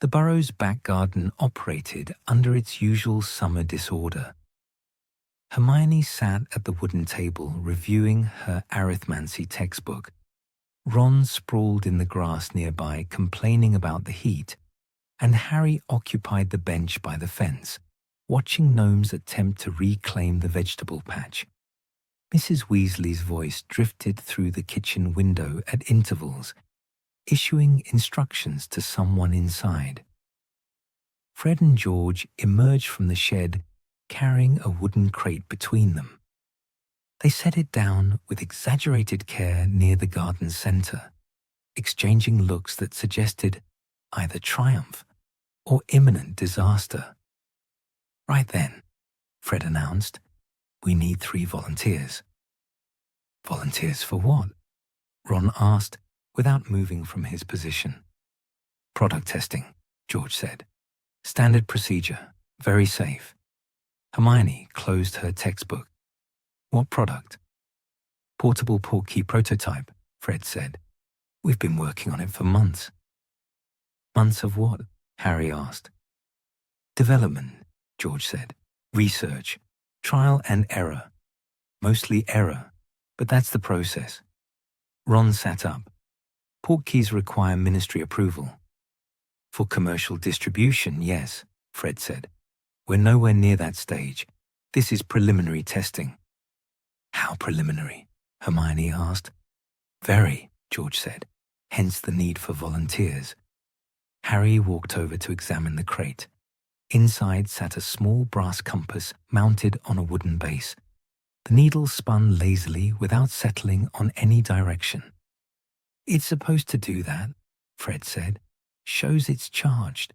The burrow's back garden operated under its usual summer disorder. Hermione sat at the wooden table reviewing her arithmancy textbook. Ron sprawled in the grass nearby complaining about the heat, and Harry occupied the bench by the fence, watching gnomes attempt to reclaim the vegetable patch. Mrs. Weasley's voice drifted through the kitchen window at intervals, issuing instructions to someone inside. Fred and George emerged from the shed carrying a wooden crate between them. They set it down with exaggerated care near the garden center, exchanging looks that suggested either triumph or imminent disaster. "Right then," Fred announced, "we need 3 volunteers." "Volunteers for what?" Ron asked, without moving from his position. "Product testing," George said. "Standard procedure, very safe." Hermione closed her textbook. "What product?" "Portable portkey prototype," Fred said. "We've been working on it for months." "Months of what?" Harry asked. "Development," George said. "Research, trial and error. Mostly error, but that's the process." Ron sat up. "Portkeys require ministry approval." "For commercial distribution, yes," Fred said. "We're nowhere near that stage. This is preliminary testing." "How preliminary?" Hermione asked. "Very," George said. "Hence the need for volunteers." Harry walked over to examine the crate. Inside sat a small brass compass mounted on a wooden base. The needle spun lazily without settling on any direction. "It's supposed to do that," Fred said. "Shows it's charged."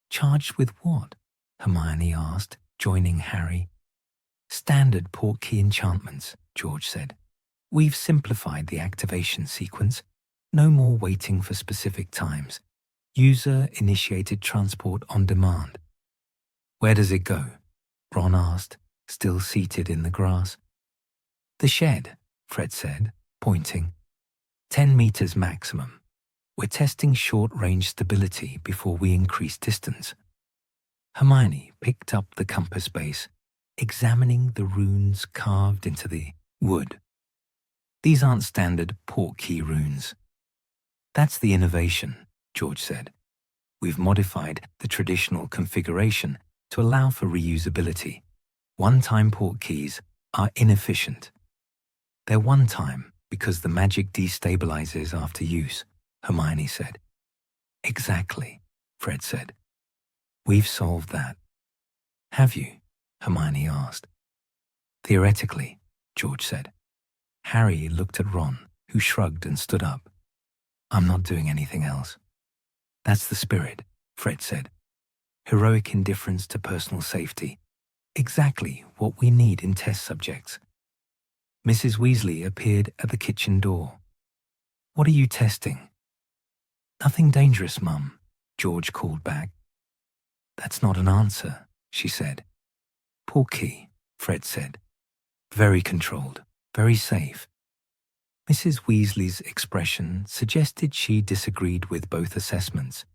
"Charged with what?" Hermione asked, joining Harry. "Standard portkey enchantments," George said. "We've simplified the activation sequence. No more waiting for specific times. User-initiated transport on demand." "Where does it go?" Ron asked, still seated in the grass. "The shed," Fred said, pointing. 10 meters maximum. We're testing short-range stability before we increase distance." Hermione picked up the compass base, examining the runes carved into the wood. "These aren't standard portkey runes." "That's the innovation," George said. "We've modified the traditional configuration to allow for reusability. One-time portkeys are inefficient." "They're one-time because the magic destabilizes after use," Hermione said. "Exactly," Fred said. "We've solved that." "Have you?" Hermione asked. "Theoretically," George said. Harry looked at Ron, who shrugged and stood up. "I'm not doing anything else." "That's the spirit," Fred said. "Heroic indifference to personal safety. Exactly what we need in test subjects." Mrs. Weasley appeared at the kitchen door. "What are you testing?" "Nothing dangerous, Mum," George called back. "That's not an answer," she said. "Portkey," Fred said. "Very controlled, very safe." Mrs. Weasley's expression suggested she disagreed with both assessments,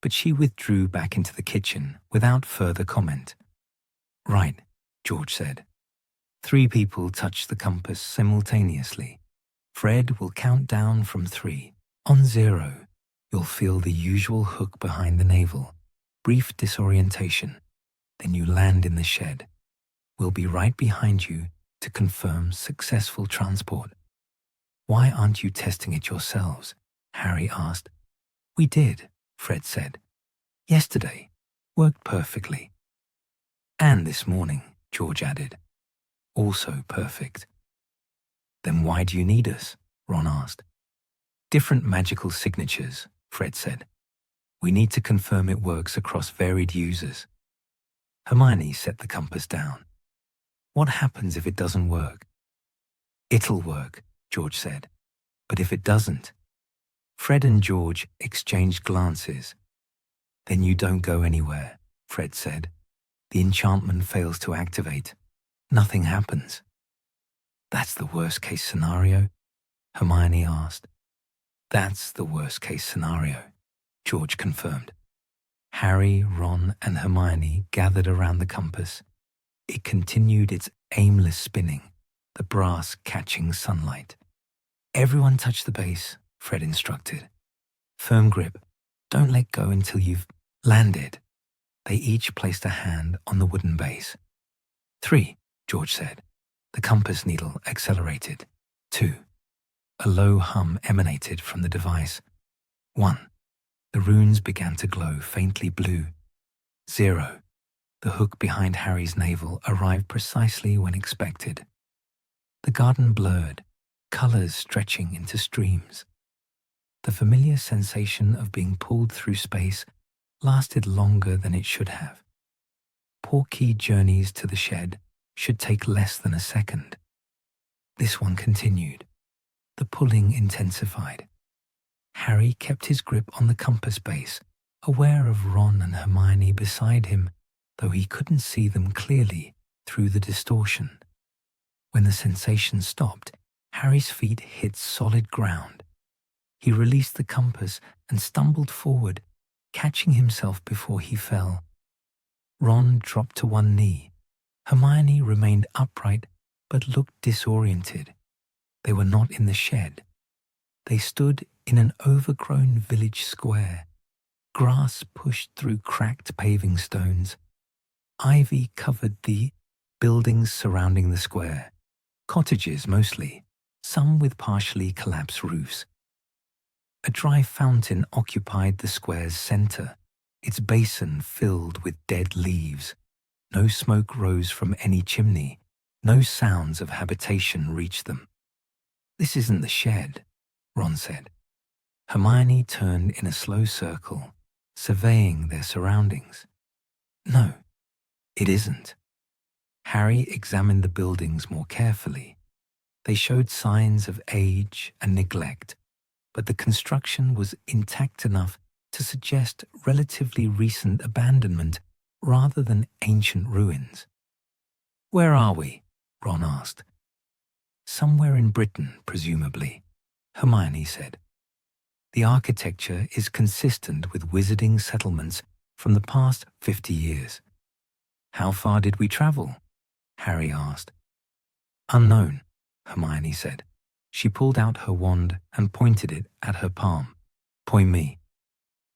but she withdrew back into the kitchen without further comment. "Right," George said. 3 people touched the compass simultaneously. Fred will count down from 3. On 0, you'll feel the usual hook behind the navel. Brief disorientation. Then you land in the shed. We'll be right behind you to confirm successful transport. "Why aren't you testing it yourselves?" Harry asked. "We did," Fred said. "Yesterday. Worked perfectly." "And this morning," George added. "Also perfect." "Then why do you need us?" Ron asked. "Different magical signatures," Fred said. "We need to confirm it works across varied users." Hermione set the compass down. "What happens if it doesn't work?" "It'll work," George said. "But if it doesn't?" Fred and George exchanged glances. "Then you don't go anywhere," Fred said. "The enchantment fails to activate. Nothing happens." "That's the worst-case scenario?" Hermione asked. "That's the worst-case scenario," George confirmed. Harry, Ron, and Hermione gathered around the compass. It continued its aimless spinning, the brass catching sunlight. "Everyone touch the base," Fred instructed. "Firm grip. Don't let go until you've landed." They each placed a hand on the wooden base. 3, George said. The compass needle accelerated. 2. A low hum emanated from the device. 1. The runes began to glow faintly blue. 0. The hook behind Harry's navel arrived precisely when expected. The garden blurred, colors stretching into streams. The familiar sensation of being pulled through space lasted longer than it should have. Portkey journeys to the shed should take less than a second. This one continued. The pulling intensified. Harry kept his grip on the compass base, aware of Ron and Hermione beside him, though he couldn't see them clearly through the distortion. When the sensation stopped, Harry's feet hit solid ground. He released the compass and stumbled forward, catching himself before he fell. Ron dropped to one knee. Hermione remained upright but looked disoriented. They were not in the shed. They stood in an overgrown village square. Grass pushed through cracked paving stones. Ivy covered the buildings surrounding the square. Cottages mostly, some with partially collapsed roofs. A dry fountain occupied the square's center, its basin filled with dead leaves. No smoke rose from any chimney. No sounds of habitation reached them. "This isn't the shed," Ron said. Hermione turned in a slow circle, surveying their surroundings. "No, it isn't." Harry examined the buildings more carefully. They showed signs of age and neglect, but the construction was intact enough to suggest relatively recent abandonment rather than ancient ruins. "Where are we?" Ron asked. "Somewhere in Britain, presumably," Hermione said. "The architecture is consistent with wizarding settlements from the past 50 years. "How far did we travel?" Harry asked. "Unknown," Hermione said. She pulled out her wand and pointed it at her palm. "Point me."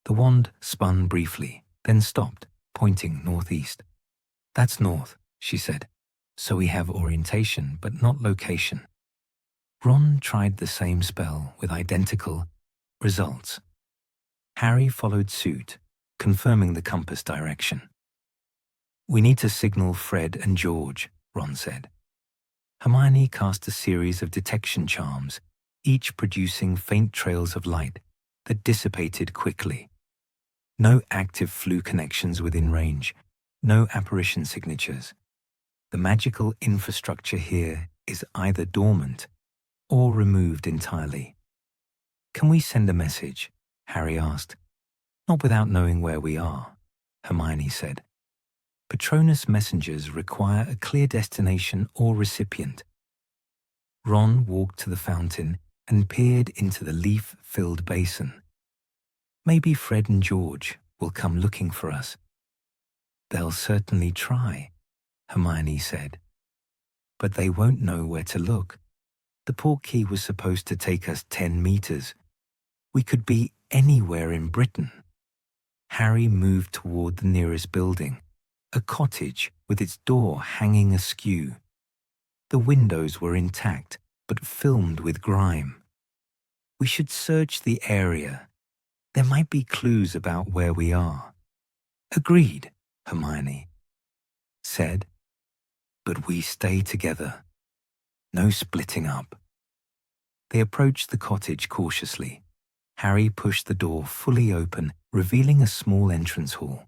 The wand spun briefly, then stopped, pointing northeast. "That's north," she said. "So we have orientation, but not location." Ron tried the same spell with identical results. Harry followed suit, confirming the compass direction. "We need to signal Fred and George," Ron said. Hermione cast a series of detection charms, each producing faint trails of light that dissipated quickly. No active flue connections within range, no apparition signatures. The magical infrastructure here is either dormant or removed entirely. "Can we send a message?" Harry asked. "Not without knowing where we are," Hermione said. "Patronus messengers require a clear destination or recipient." Ron walked to the fountain and peered into the leaf-filled basin. "Maybe Fred and George will come looking for us." "They'll certainly try," Hermione said. "But they won't know where to look. The portkey was supposed to take us 10 meters. We could be anywhere in Britain." Harry moved toward the nearest building, a cottage with its door hanging askew. The windows were intact, but filmed with grime. "We should search the area. There might be clues about where we are." "Agreed," Hermione said. "But we stay together. No splitting up." They approached the cottage cautiously. Harry pushed the door fully open, revealing a small entrance hall.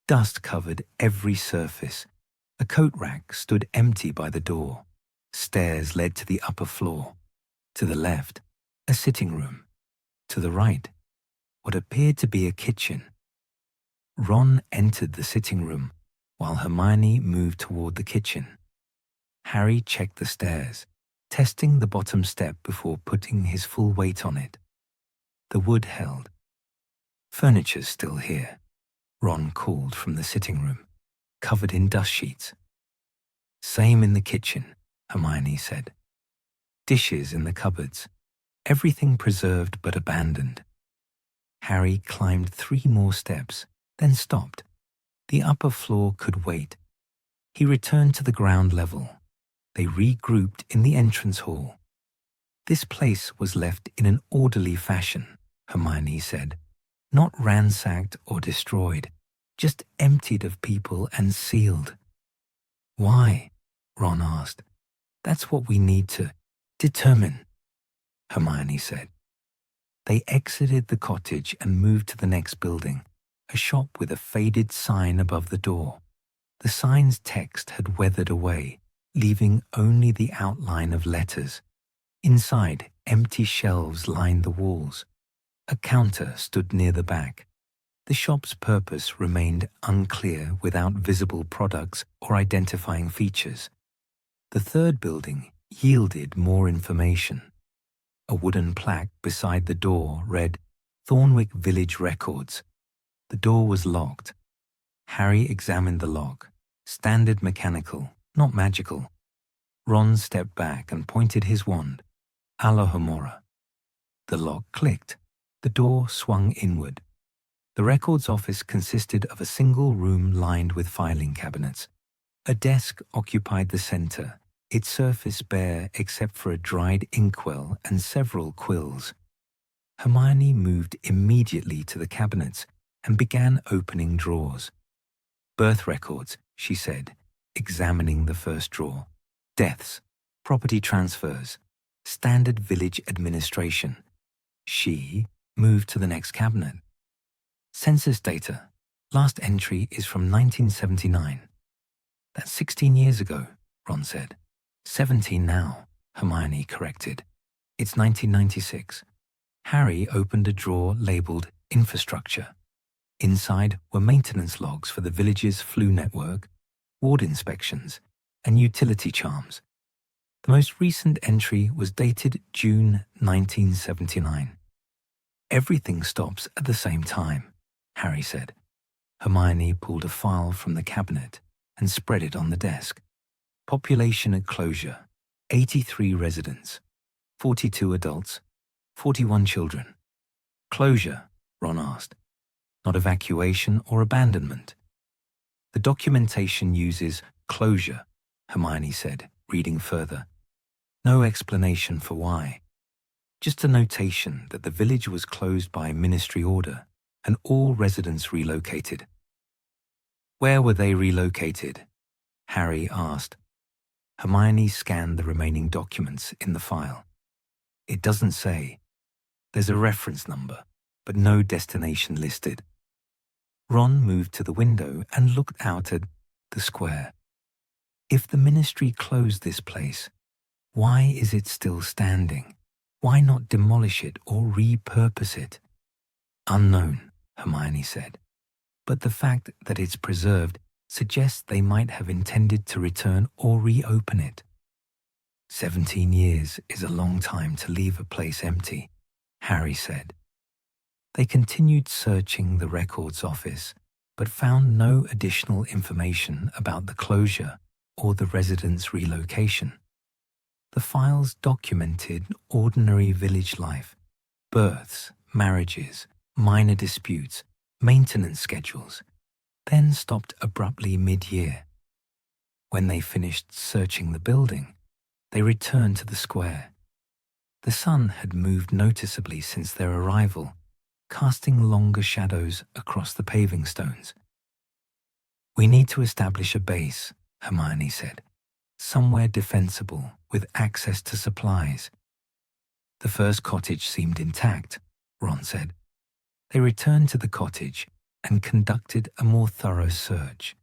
Dust covered every surface. A coat rack stood empty by the door. Stairs led to the upper floor. To the left, a sitting room. To the right, what appeared to be a kitchen. Ron entered the sitting room, while Hermione moved toward the kitchen. Harry checked the stairs, testing the bottom step before putting his full weight on it. The wood held. "Furniture's still here," Ron called from the sitting room, covered in dust sheets. Same in the kitchen, Hermione said. Dishes in the cupboards, everything preserved but abandoned. Harry climbed 3 more steps, then stopped. The upper floor could wait. He returned to the ground level. They regrouped in the entrance hall. This place was left in an orderly fashion, Hermione said. Not ransacked or destroyed, just emptied of people and sealed. Why? Ron asked. That's what we need to determine, Hermione said. They exited the cottage and moved to the next building, a shop with a faded sign above the door. The sign's text had weathered away, leaving only the outline of letters. Inside, empty shelves lined the walls. A counter stood near the back. The shop's purpose remained unclear without visible products or identifying features. The third building yielded more information. A wooden plaque beside the door read, Thornwick Village Records. The door was locked. Harry examined the lock. Standard mechanical, not magical. Ron stepped back and pointed his wand. Alohomora. The lock clicked. The door swung inward. The records office consisted of a single room lined with filing cabinets. A desk occupied the center, its surface bare except for a dried inkwell and several quills. Hermione moved immediately to the cabinets and began opening drawers. Birth records, she said, examining the first drawer. Deaths, property transfers, standard village administration. She moved to the next cabinet. Census data. Last entry is from 1979. That's 16 years ago, Ron said. 17 now, Hermione corrected. It's 1996. Harry opened a drawer labeled Infrastructure. Inside were maintenance logs for the village's flu network, ward inspections, and utility charms. The most recent entry was dated June 1979. Everything stops at the same time, Harry said. Hermione pulled a file from the cabinet and spread it on the desk. Population at closure, 83 residents, 42 adults, 41 children. Closure, Ron asked. Not evacuation or abandonment. The documentation uses closure, Hermione said, reading further. No explanation for why. Just a notation that the village was closed by ministry order and all residents relocated. Where were they relocated? Harry asked. Hermione scanned the remaining documents in the file. It doesn't say. There's a reference number, but no destination listed. Ron moved to the window and looked out at the square. If the ministry closed this place, why is it still standing? Why not demolish it or repurpose it? Unknown, Hermione said. But the fact that it's preserved suggests they might have intended to return or reopen it. 17 years is a long time to leave a place empty, Harry said. They continued searching the records office, but found no additional information about the closure or the residents' relocation. The files documented ordinary village life, births, marriages, minor disputes, maintenance schedules, then stopped abruptly mid-year. When they finished searching the building, they returned to the square. The sun had moved noticeably since their arrival, casting longer shadows across the paving stones. We need to establish a base, Hermione said, somewhere defensible with access to supplies. The first cottage seemed intact, Ron said. They returned to the cottage and conducted a more thorough search.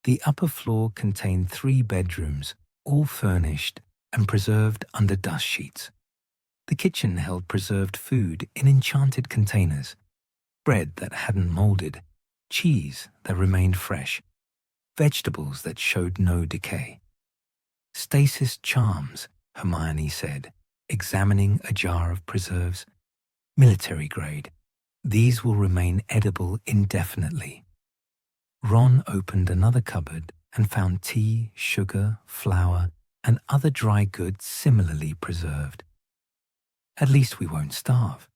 The upper floor contained 3 bedrooms, all furnished and preserved under dust sheets. The kitchen held preserved food in enchanted containers, bread that hadn't molded, cheese that remained fresh, vegetables that showed no decay. Stasis charms, Hermione said, examining a jar of preserves. Military grade. These will remain edible indefinitely. Ron opened another cupboard and found tea, sugar, flour, and other dry goods similarly preserved. At least we won't starve.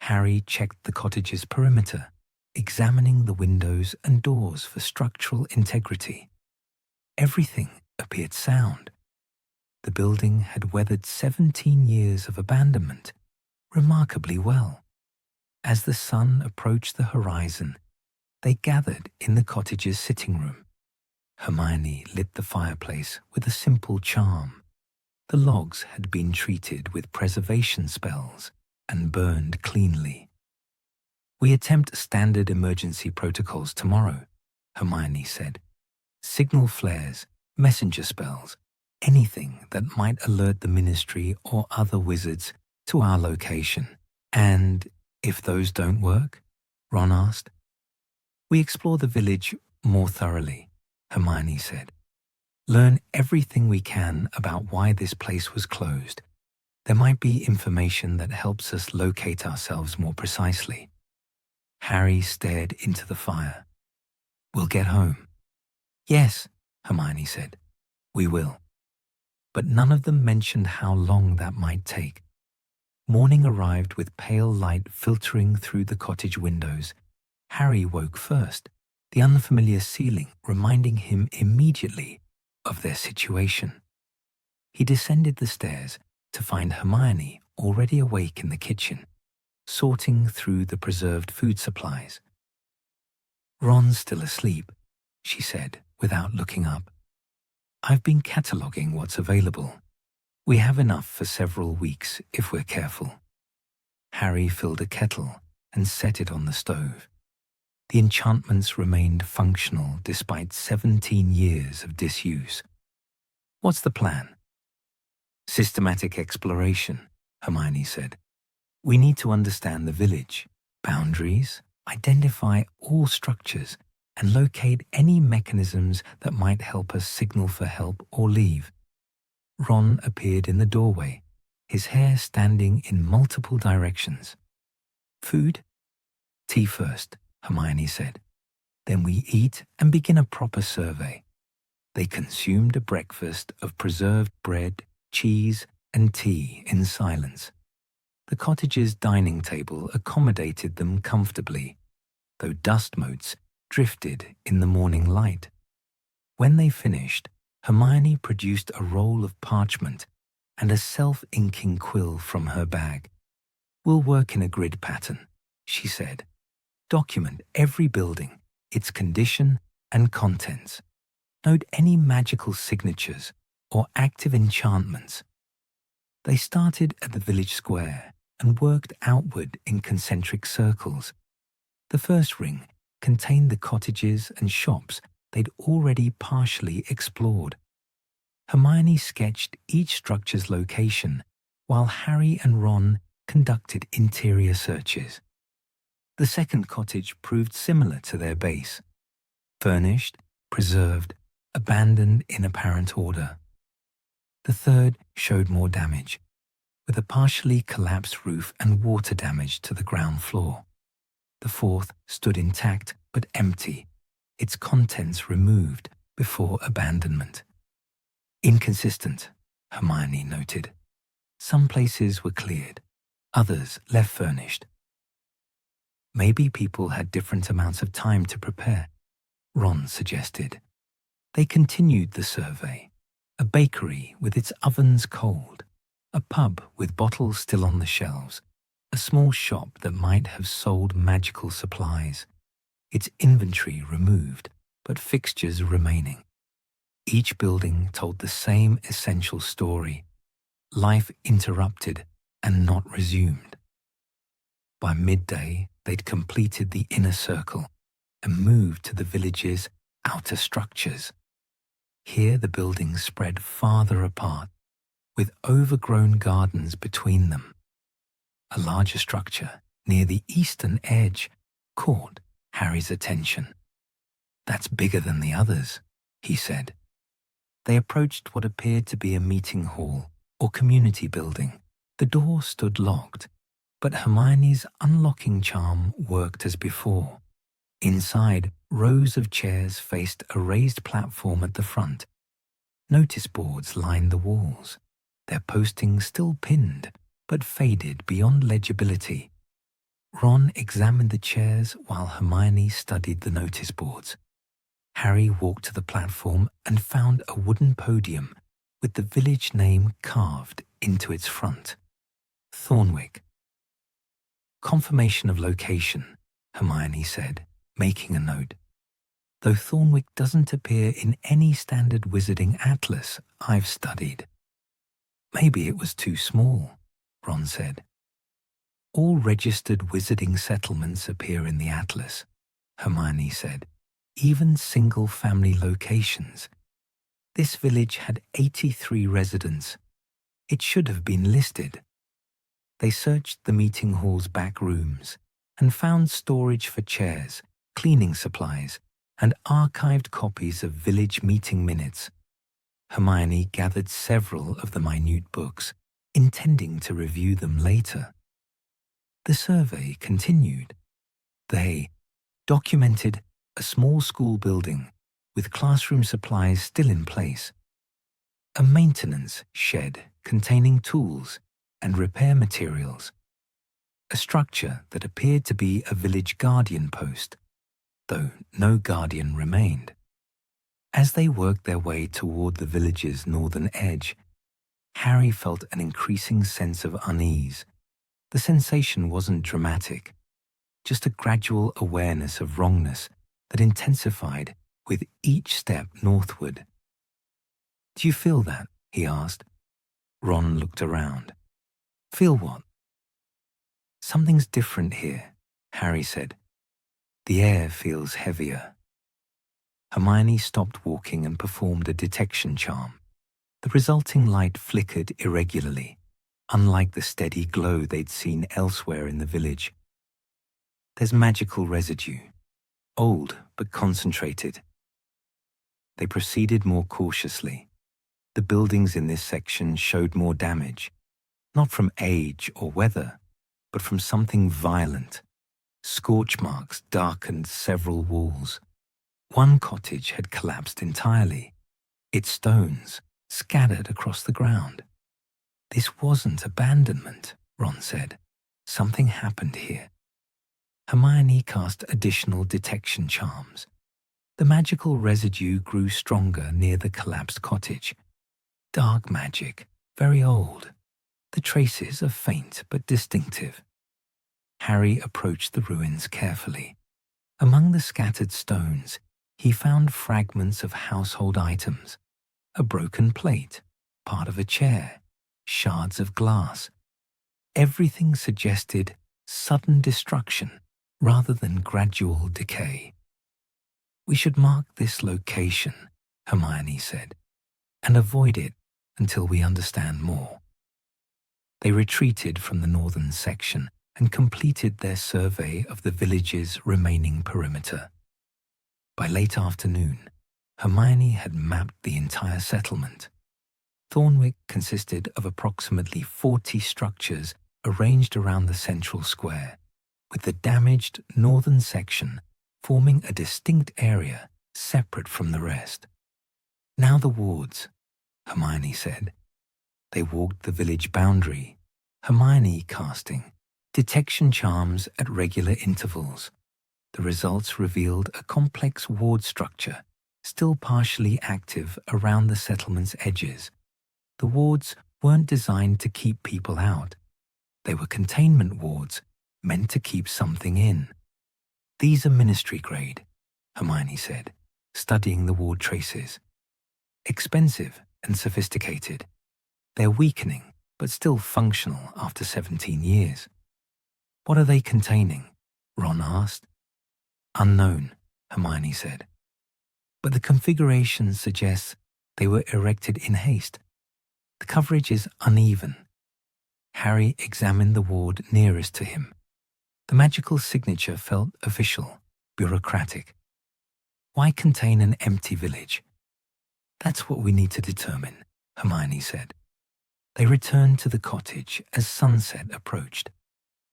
Harry checked the cottage's perimeter, examining the windows and doors for structural integrity. Everything appeared sound. The building had weathered 17 years of abandonment remarkably well. As the sun approached the horizon, they gathered in the cottage's sitting room. Hermione lit the fireplace with a simple charm. The logs had been treated with preservation spells and burned cleanly. "We attempt standard emergency protocols tomorrow," Hermione said. "Signal flares, messenger spells, anything that might alert the Ministry or other wizards to our location." "And if those don't work?" Ron asked. "We explore the village more thoroughly," Hermione said. "Learn everything we can about why this place was closed. There might be information that helps us locate ourselves more precisely." Harry stared into the fire. "We'll get home." "Yes," Hermione said. "We will." But none of them mentioned how long that might take. Morning arrived with pale light filtering through the cottage windows. Harry woke first, the unfamiliar ceiling reminding him immediately of their situation. He descended the stairs to find Hermione already awake in the kitchen, sorting through the preserved food supplies. "Ron's still asleep," she said without looking up. "I've been cataloguing what's available. We have enough for several weeks if we're careful." Harry filled a kettle and set it on the stove. The enchantments remained functional despite 17 years of disuse. "What's the plan?" "Systematic exploration," Hermione said. "We need to understand the village, boundaries, identify all structures, and locate any mechanisms that might help us signal for help or leave." Ron appeared in the doorway, his hair standing in multiple directions. "Food? Tea first," Hermione said. "Then we eat and begin a proper survey." They consumed a breakfast of preserved bread, cheese, and tea in silence. The cottage's dining table accommodated them comfortably, though dust motes drifted in the morning light. When they finished, Hermione produced a roll of parchment and a self-inking quill from her bag. "We'll work in a grid pattern," she said. "Document every building, its condition and contents. Note any magical signatures or active enchantments." They started at the village square and worked outward in concentric circles. The first ring contained the cottages and shops they'd already partially explored. Hermione sketched each structure's location, while Harry and Ron conducted interior searches. The second cottage proved similar to their base: furnished, preserved, abandoned in apparent order. The third showed more damage, with a partially collapsed roof and water damage to the ground floor. The fourth stood intact but empty, its contents removed before abandonment. "Inconsistent," Hermione noted. "Some places were cleared, others left furnished." "Maybe people had different amounts of time to prepare," Ron suggested. They continued the survey: a bakery with its ovens cold, a pub with bottles still on the shelves, a small shop that might have sold magical supplies, its inventory removed but fixtures remaining. Each building told the same essential story: life interrupted and not resumed. By midday, they'd completed the inner circle and moved to the village's outer structures. Here the buildings spread farther apart, with overgrown gardens between them. A larger structure near the eastern edge caught Harry's attention. "That's bigger than the others," he said. They approached what appeared to be a meeting hall or community building. The door stood locked, but Hermione's unlocking charm worked as before. Inside, rows of chairs faced a raised platform at the front. Notice boards lined the walls, their postings still pinned, but faded beyond legibility. Ron examined the chairs while Hermione studied the notice boards. Harry walked to the platform and found a wooden podium with the village name carved into its front. Thornwick. Confirmation of location, Hermione said, making a note. Though Thornwick doesn't appear in any standard wizarding atlas I've studied. Maybe it was too small, Ron said. All registered wizarding settlements appear in the atlas, Hermione said, even single-family locations. This village had 83 residents. It should have been listed. They searched the meeting hall's back rooms and found storage for chairs, cleaning supplies, and archived copies of village meeting minutes. Hermione gathered several of the minute books, intending to review them later. The survey continued. They documented a small school building with classroom supplies still in place, a maintenance shed containing tools and repair materials, a structure that appeared to be a village guardian post, though no guardian remained. As they worked their way toward the village's northern edge, Harry felt an increasing sense of unease. The sensation wasn't dramatic, just a gradual awareness of wrongness that intensified with each step northward. "Do you feel that?" he asked. Ron looked around. "Feel what?" "Something's different here," Harry said. "The air feels heavier." Hermione stopped walking and performed a detection charm. The resulting light flickered irregularly, unlike the steady glow they'd seen elsewhere in the village. "There's magical residue, old but concentrated." They proceeded more cautiously. The buildings in this section showed more damage, not from age or weather, but from something violent. Scorch marks darkened several walls. One cottage had collapsed entirely, its stones scattered across the ground. "This wasn't abandonment," Ron said. "Something happened here." Hermione cast additional detection charms. The magical residue grew stronger near the collapsed cottage. Dark magic, very old. The traces are faint but distinctive. Harry approached the ruins carefully. Among the scattered stones, he found fragments of household items. A broken plate, part of a chair, shards of glass. Everything suggested sudden destruction rather than gradual decay. "We should mark this location," Hermione said, "and avoid it until we understand more." They retreated from the northern section and completed their survey of the village's remaining perimeter. By late afternoon, Hermione had mapped the entire settlement. Thornwick consisted of approximately 40 structures arranged around the central square, with the damaged northern section forming a distinct area separate from the rest. "Now the wards," Hermione said. They walked the village boundary, Hermione casting detection charms at regular intervals. The results revealed a complex ward structure, still partially active around the settlement's edges. The wards weren't designed to keep people out. They were containment wards, meant to keep something in. "These are ministry grade," Hermione said, studying the ward traces. "Expensive and sophisticated. They're weakening, but still functional after 17 years. "What are they containing?" Ron asked. "Unknown," Hermione said. "But the configuration suggests they were erected in haste. The coverage is uneven." Harry examined the ward nearest to him. The magical signature felt official, bureaucratic. "Why contain an empty village?" "That's what we need to determine," Hermione said. They returned to the cottage as sunset approached.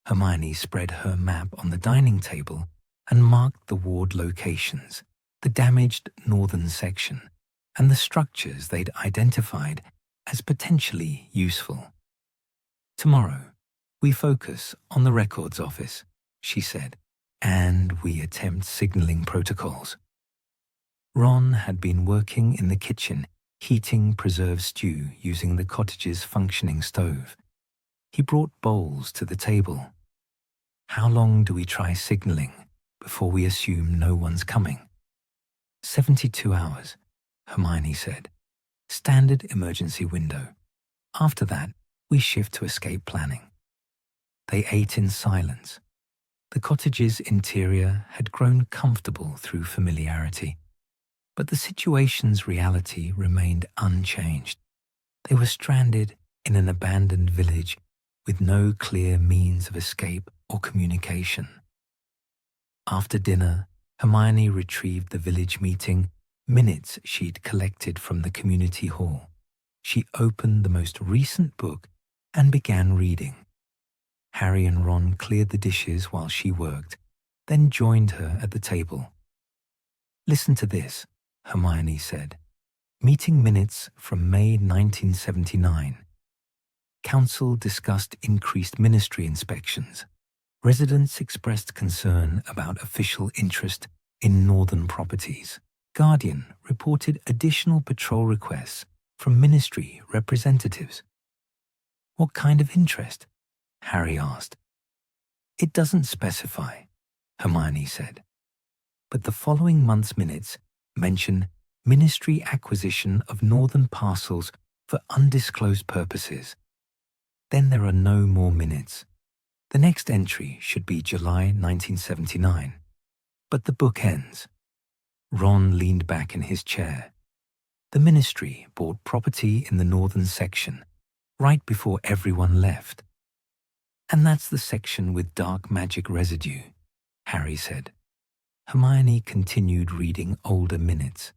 Hermione spread her map on the dining table and marked the ward locations, the damaged northern section, and the structures they'd identified as potentially useful. "Tomorrow, we focus on the records office," she said, "and we attempt signaling protocols." Ron had been working in the kitchen, heating preserved stew using the cottage's functioning stove. He brought bowls to the table. "How long do we try signaling before we assume no one's coming?" 72 hours, Hermione said. "Standard emergency window. After that, we shift to escape planning." They ate in silence. The cottage's interior had grown comfortable through familiarity, but the situation's reality remained unchanged. They were stranded in an abandoned village with no clear means of escape or communication. After dinner, Hermione retrieved the village meeting minutes she'd collected from the community hall. She opened the most recent book and began reading. Harry and Ron cleared the dishes while she worked, then joined her at the table. "Listen to this," Hermione said. "Meeting minutes from May 1979. Council discussed increased ministry inspections. Residents expressed concern about official interest in northern properties. Guardian reported additional patrol requests from ministry representatives." "What kind of interest?" Harry asked. "It doesn't specify," Hermione said. "But the following month's minutes mention ministry acquisition of northern parcels for undisclosed purposes. Then there are no more minutes. The next entry should be July 1979. But the book ends." Ron leaned back in his chair. "The ministry bought property in the northern section, right before everyone left." "And that's the section with dark magic residue," Harry said. Hermione continued reading older minutes.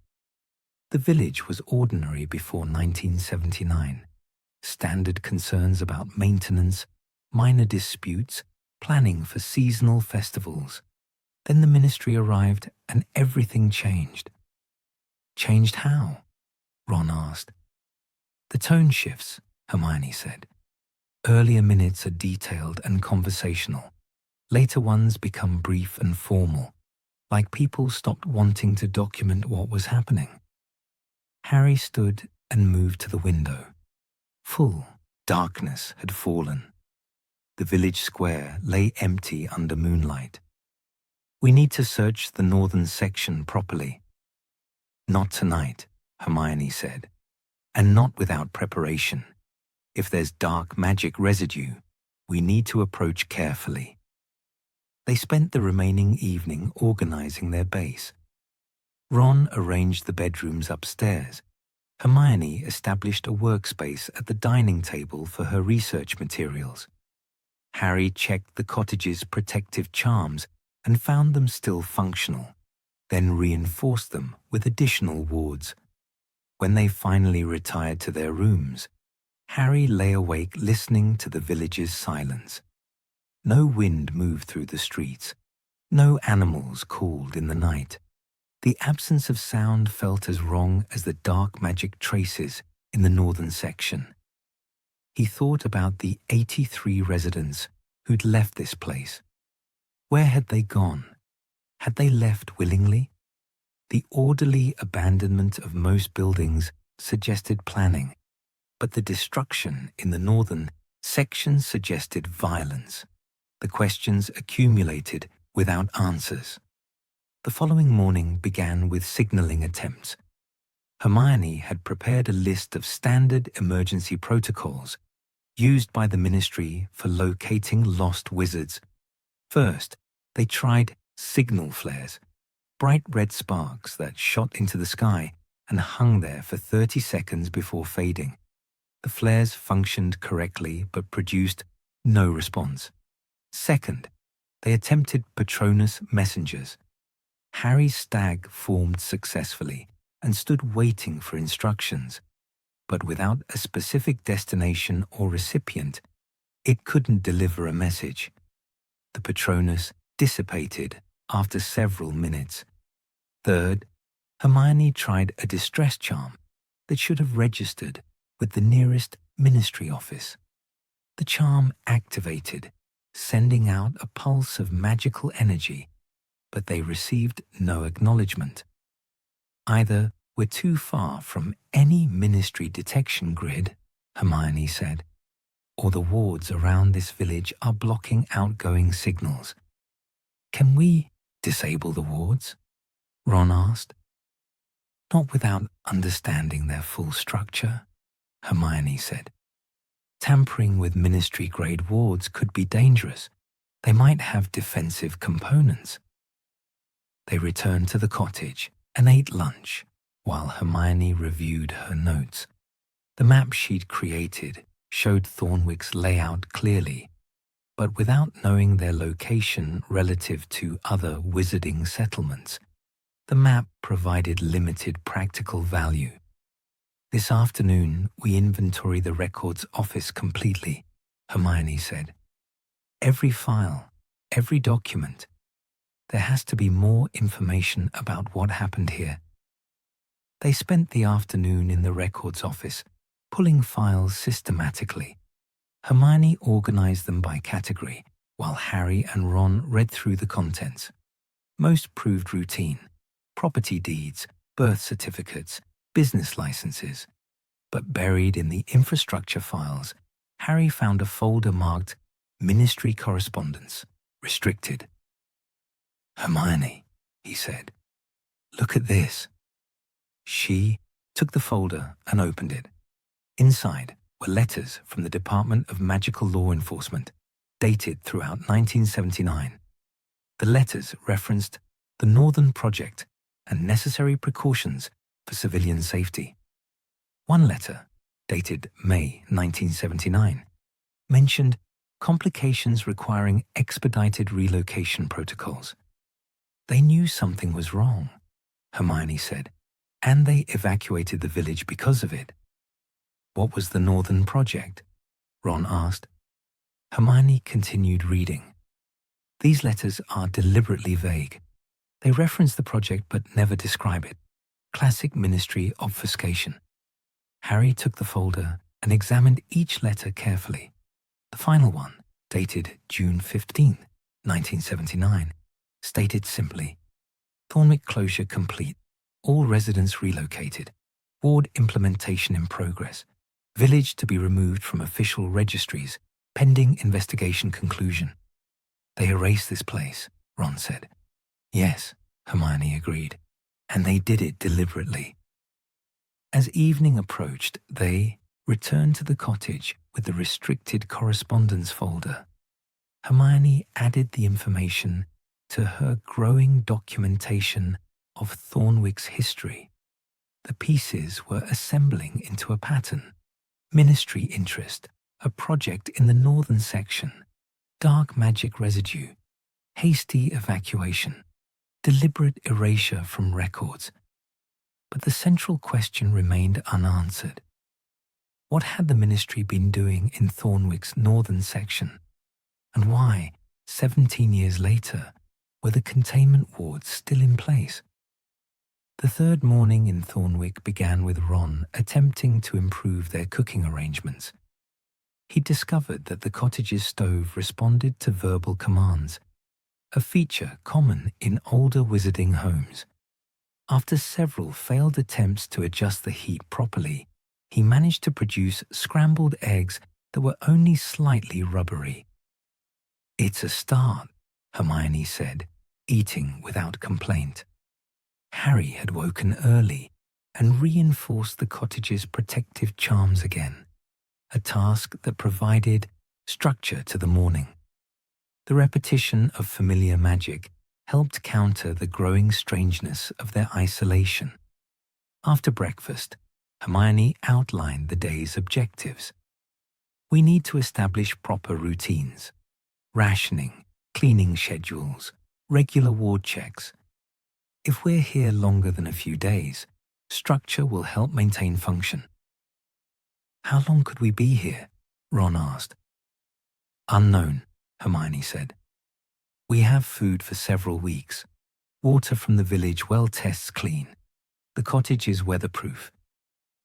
"The village was ordinary before 1979. Standard concerns about maintenance, minor disputes, planning for seasonal festivals. Then the ministry arrived and everything changed." "Changed how?" Ron asked. "The tone shifts," Hermione said. "Earlier minutes are detailed and conversational. Later ones become brief and formal, like people stopped wanting to document what was happening." Harry stood and moved to the window. Full darkness had fallen. The village square lay empty under moonlight. "We need to search the northern section properly." "Not tonight," Hermione said, "and not without preparation. If there's dark magic residue, we need to approach carefully." They spent the remaining evening organizing their base. Ron arranged the bedrooms upstairs. Hermione established a workspace at the dining table for her research materials. Harry checked the cottage's protective charms and found them still functional, then reinforced them with additional wards. When they finally retired to their rooms, Harry lay awake listening to the village's silence. No wind moved through the streets. No animals called in the night. The absence of sound felt as wrong as the dark magic traces in the northern section. He thought about the 83 residents who'd left this place. Where had they gone? Had they left willingly? The orderly abandonment of most buildings suggested planning, but the destruction in the northern section suggested violence. The questions accumulated without answers. The following morning began with signaling attempts. Hermione had prepared a list of standard emergency protocols used by the ministry for locating lost wizards. First, they tried signal flares, bright red sparks that shot into the sky and hung there for 30 seconds before fading. The flares functioned correctly but produced no response. Second, they attempted Patronus messengers. Harry's stag formed successfully and stood waiting for instructions, but without a specific destination or recipient, it couldn't deliver a message. The Patronus dissipated after several minutes. Third, Hermione tried a distress charm that should have registered with the nearest ministry office. The charm activated, sending out a pulse of magical energy, but they received no acknowledgement. Either we're too far from any ministry detection grid, Hermione said, or the wards around this village are blocking outgoing signals. Can we disable the wards? Ron asked. Not without understanding their full structure, Hermione said. Tampering with ministry-grade wards could be dangerous. They might have defensive components. They returned to the cottage and ate lunch while Hermione reviewed her notes. The map she'd created showed Thornwick's layout clearly, but without knowing their location relative to other wizarding settlements, the map provided limited practical value. This afternoon, we inventory the records office completely, Hermione said. Every file, every document. There has to be more information about what happened here. They spent the afternoon in the records office, pulling files systematically. Hermione organized them by category, while Harry and Ron read through the contents. Most proved routine: property deeds, birth certificates, business licenses. But buried in the infrastructure files, Harry found a folder marked Ministry Correspondence, Restricted. Hermione, he said, look at this. She took the folder and opened it. Inside were letters from the Department of Magical Law Enforcement, dated throughout 1979. The letters referenced the Northern Project and necessary precautions for civilian safety. One letter, dated May 1979, mentioned complications requiring expedited relocation protocols. They knew something was wrong, Hermione said, and they evacuated the village because of it. What was the Northern Project? Ron asked. Hermione continued reading. These letters are deliberately vague. They reference the project but never describe it. Classic ministry obfuscation. Harry took the folder and examined each letter carefully. The final one, dated June 15, 1979, stated simply, Thornwick closure complete. All residents relocated. Ward implementation in progress. Village to be removed from official registries, pending investigation conclusion. They erased this place, Ron said. Yes, Hermione agreed, and they did it deliberately. As evening approached, they returned to the cottage with the restricted correspondence folder. Hermione added the information to her growing documentation of Thornwick's history. The pieces were assembling into a pattern. Ministry interest, a project in the northern section, dark magic residue, hasty evacuation, deliberate erasure from records. But the central question remained unanswered. What had the ministry been doing in Thornwick's northern section? And why, 17 years later, were the containment wards still in place? The third morning in Thornwick began with Ron attempting to improve their cooking arrangements. He discovered that the cottage's stove responded to verbal commands, a feature common in older wizarding homes. After several failed attempts to adjust the heat properly, he managed to produce scrambled eggs that were only slightly rubbery. It's a start, Hermione said, eating without complaint. Harry had woken early and reinforced the cottage's protective charms again, a task that provided structure to the morning. The repetition of familiar magic helped counter the growing strangeness of their isolation. After breakfast, Hermione outlined the day's objectives. We need to establish proper routines: rationing, cleaning schedules, regular ward checks. If we're here longer than a few days, structure will help maintain function. How long could we be here? Ron asked. Unknown, Hermione said. We have food for several weeks. Water from the village well tests clean. The cottage is weatherproof.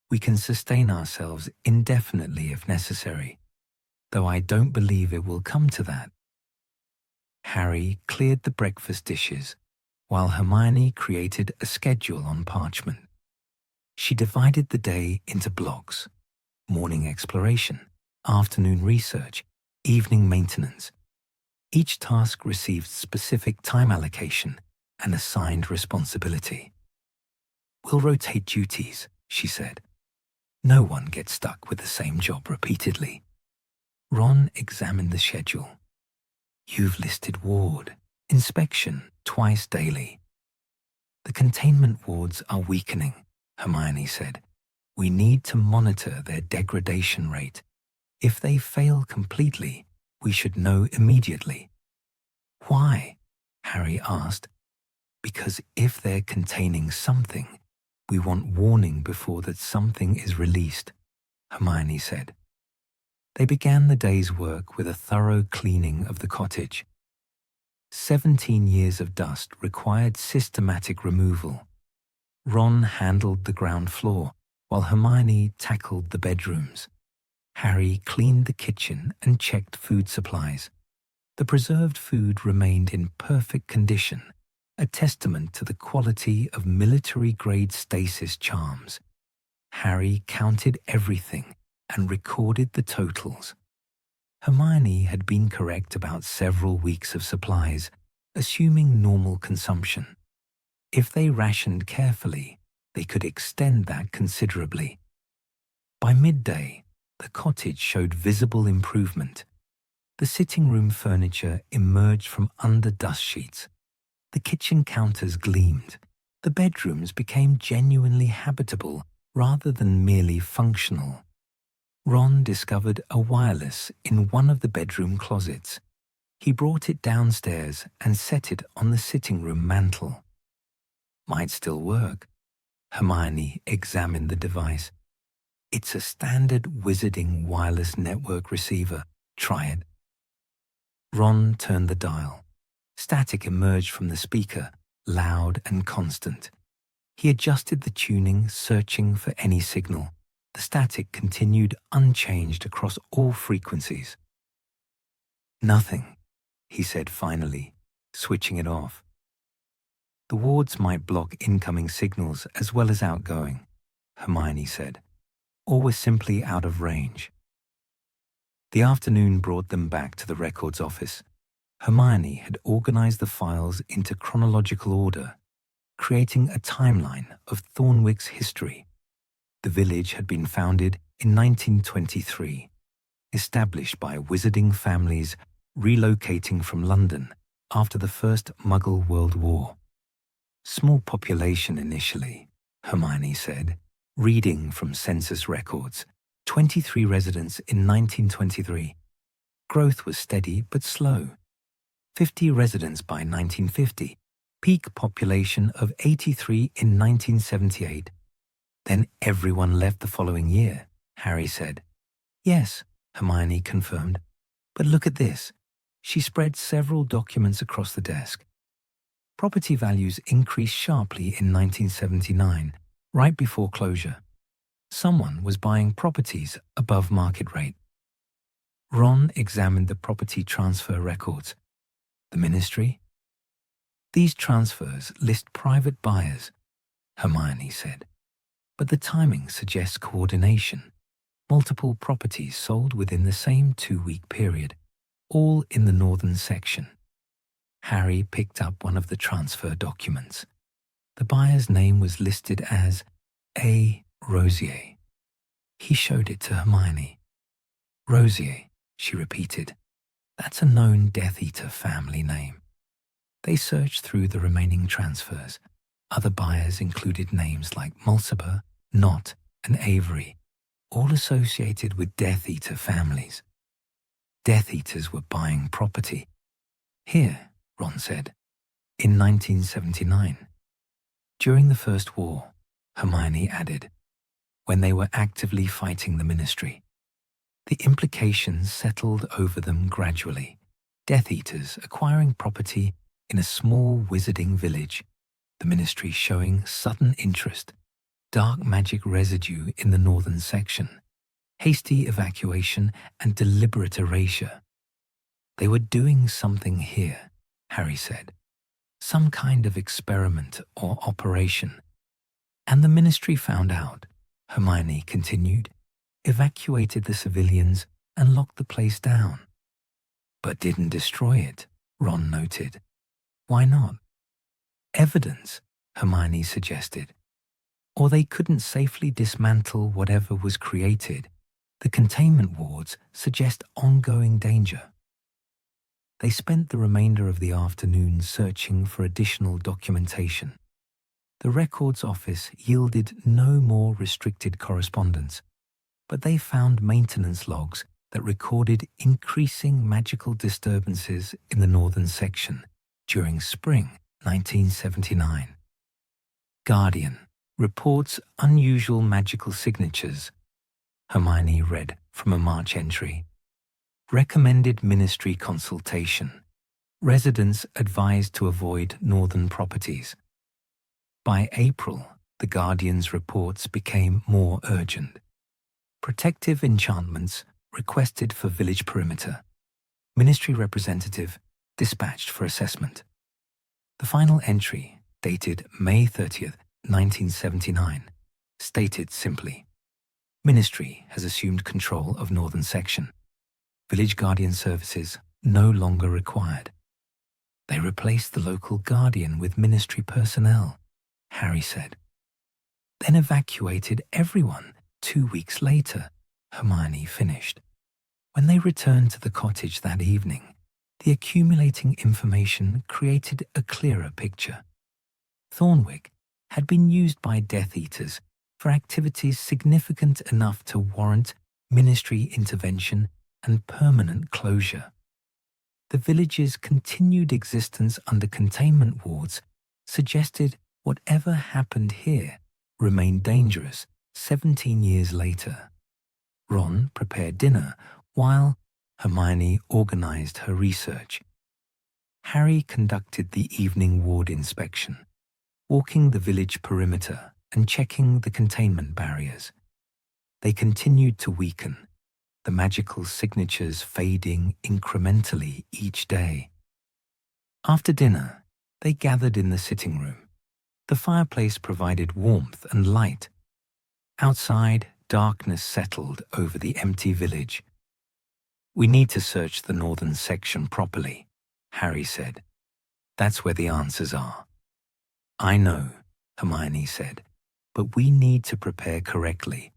We can sustain ourselves indefinitely if necessary, though I don't believe it will come to that. Harry cleared the breakfast dishes, while Hermione created a schedule on parchment. She divided the day into blocks: morning exploration, afternoon research, evening maintenance. Each task received specific time allocation and assigned responsibility. "We'll rotate duties," she said. "No one gets stuck with the same job repeatedly." Ron examined the schedule. "You've listed ward, inspection twice daily." "The containment wards are weakening," Hermione said. "We need to monitor their degradation rate. If they fail completely, we should know immediately." "Why?" Harry asked. "Because if they're containing something, we want warning before that something is released," Hermione said. They began the day's work with a thorough cleaning of the cottage. 17 years of dust required systematic removal. Ron handled the ground floor, while Hermione tackled the bedrooms. Harry cleaned the kitchen and checked food supplies. The preserved food remained in perfect condition, a testament to the quality of military-grade stasis charms. Harry counted everything and recorded the totals. Hermione had been correct about several weeks of supplies, assuming normal consumption. If they rationed carefully, they could extend that considerably. By midday, the cottage showed visible improvement. The sitting room furniture emerged from under dust sheets. The kitchen counters gleamed. The bedrooms became genuinely habitable rather than merely functional. Ron discovered a wireless in one of the bedroom closets. He brought it downstairs and set it on the sitting room mantel. "Might still work." Hermione examined the device. "It's a standard Wizarding wireless network receiver. Try it." Ron turned the dial. Static emerged from the speaker, loud and constant. He adjusted the tuning, searching for any signal. The static continued unchanged across all frequencies. "Nothing," he said finally, switching it off. "The wards might block incoming signals as well as outgoing," Hermione said, "or were simply out of range." The afternoon brought them back to the records office. Hermione had organized the files into chronological order, creating a timeline of Thornwick's history. The village had been founded in 1923, established by Wizarding families relocating from London after the First Muggle World War. "Small population initially," Hermione said, reading from census records. 23 residents in 1923. Growth was steady but slow. 50 residents by 1950. Peak population of 83 in 1978. "Then everyone left the following year," Harry said. "Yes," Hermione confirmed. "But look at this." She spread several documents across the desk. Property values increased sharply in 1979, right before closure. Someone was buying properties above market rate. Ron examined the property transfer records. "The ministry?" "These transfers list private buyers," Hermione said. "But the timing suggests coordination. Multiple properties sold within the same 2-week period, all in the northern section." Harry picked up one of the transfer documents. The buyer's name was listed as A. Rosier. He showed it to Hermione. "Rosier," she repeated. "That's a known Death Eater family name." They searched through the remaining transfers. Other buyers included names like Mulciber, Knott, and Avery, all associated with Death Eater families. Death Eaters were buying property. "Here," Ron said, "in 1979. During the First War," Hermione added, "when they were actively fighting the ministry." The implications settled over them gradually. Death Eaters acquiring property in a small wizarding village, the Ministry showing sudden interest, dark magic residue in the northern section, hasty evacuation and deliberate erasure. They were doing something here, Harry said. Some kind of experiment or operation. And the Ministry found out, Hermione continued, evacuated the civilians and locked the place down. But didn't destroy it, Ron noted. Why not? Evidence, Hermione suggested. Or they couldn't safely dismantle whatever was created. The containment wards suggest ongoing danger. They spent the remainder of the afternoon searching for additional documentation. The records office yielded no more restricted correspondence, but they found maintenance logs that recorded increasing magical disturbances in the northern section during spring 1979. Guardian reports unusual magical signatures, Hermione read from a March entry. Recommended Ministry consultation. Residents advised to avoid northern properties. By April, the Guardian's reports became more urgent. Protective enchantments requested for village perimeter. Ministry representative dispatched for assessment. The final entry, dated May 30th, 1979, stated simply, Ministry has assumed control of northern section. Village Guardian services no longer required. They replaced the local Guardian with Ministry personnel, Harry said. Then evacuated everyone 2 weeks later, Hermione finished. When they returned to the cottage that evening, the accumulating information created a clearer picture. Thornwick had been used by Death Eaters for activities significant enough to warrant Ministry intervention and permanent closure. The village's continued existence under containment wards suggested whatever happened here remained dangerous 17 years later. Ron prepared dinner while Hermione organized her research. Harry conducted the evening ward inspection, walking the village perimeter and checking the containment barriers. They continued to weaken, the magical signatures fading incrementally each day. After dinner, they gathered in the sitting room. The fireplace provided warmth and light. Outside, darkness settled over the empty village. We need to search the northern section properly, Harry said. That's where the answers are. I know, Hermione said, but we need to prepare correctly.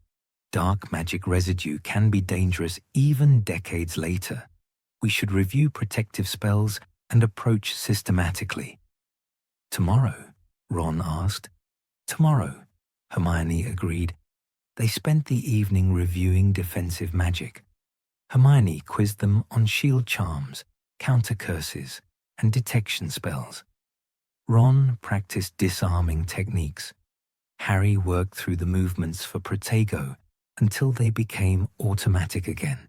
Dark magic residue can be dangerous even decades later. We should review protective spells and approach systematically. Tomorrow, Ron asked. Tomorrow, Hermione agreed. They spent the evening reviewing defensive magic. Hermione quizzed them on shield charms, counter curses, and detection spells. Ron practiced disarming techniques. Harry worked through the movements for Protego until they became automatic again.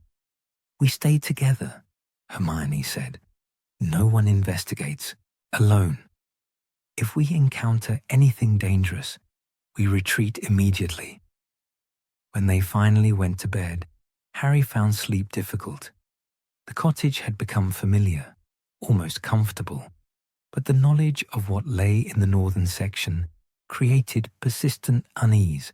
We stay together, Hermione said. No one investigates, alone. If we encounter anything dangerous, we retreat immediately. When they finally went to bed, Harry found sleep difficult. The cottage had become familiar, almost comfortable, but the knowledge of what lay in the northern section created persistent unease.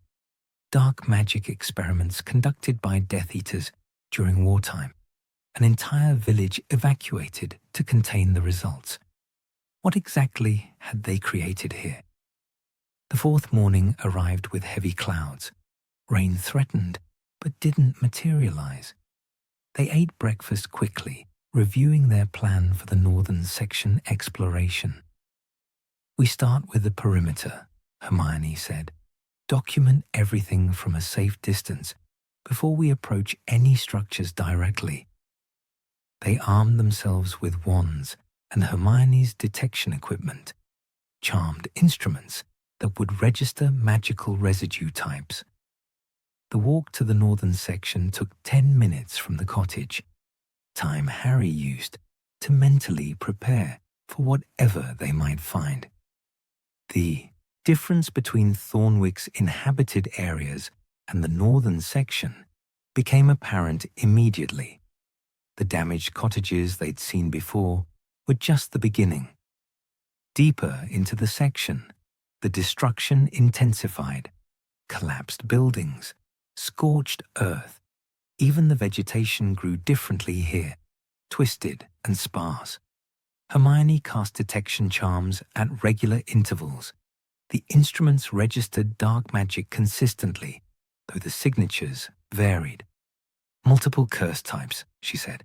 Dark magic experiments conducted by Death Eaters during wartime, an entire village evacuated to contain the results. What exactly had they created here? The fourth morning arrived with heavy clouds. Rain threatened, but didn't materialize. They ate breakfast quickly, reviewing their plan for the northern section exploration. We start with the perimeter, Hermione said. Document everything from a safe distance before we approach any structures directly. They armed themselves with wands and Hermione's detection equipment, charmed instruments that would register magical residue types. The walk to the northern section took 10 minutes from the cottage, time Harry used to mentally prepare for whatever they might find. The difference between Thornwick's inhabited areas and the northern section became apparent immediately. The damaged cottages they'd seen before were just the beginning. Deeper into the section, the destruction intensified. Collapsed buildings, scorched earth. Even the vegetation grew differently here, twisted and sparse. Hermione cast detection charms at regular intervals. The instruments registered dark magic consistently, though the signatures varied. Multiple curse types, she said.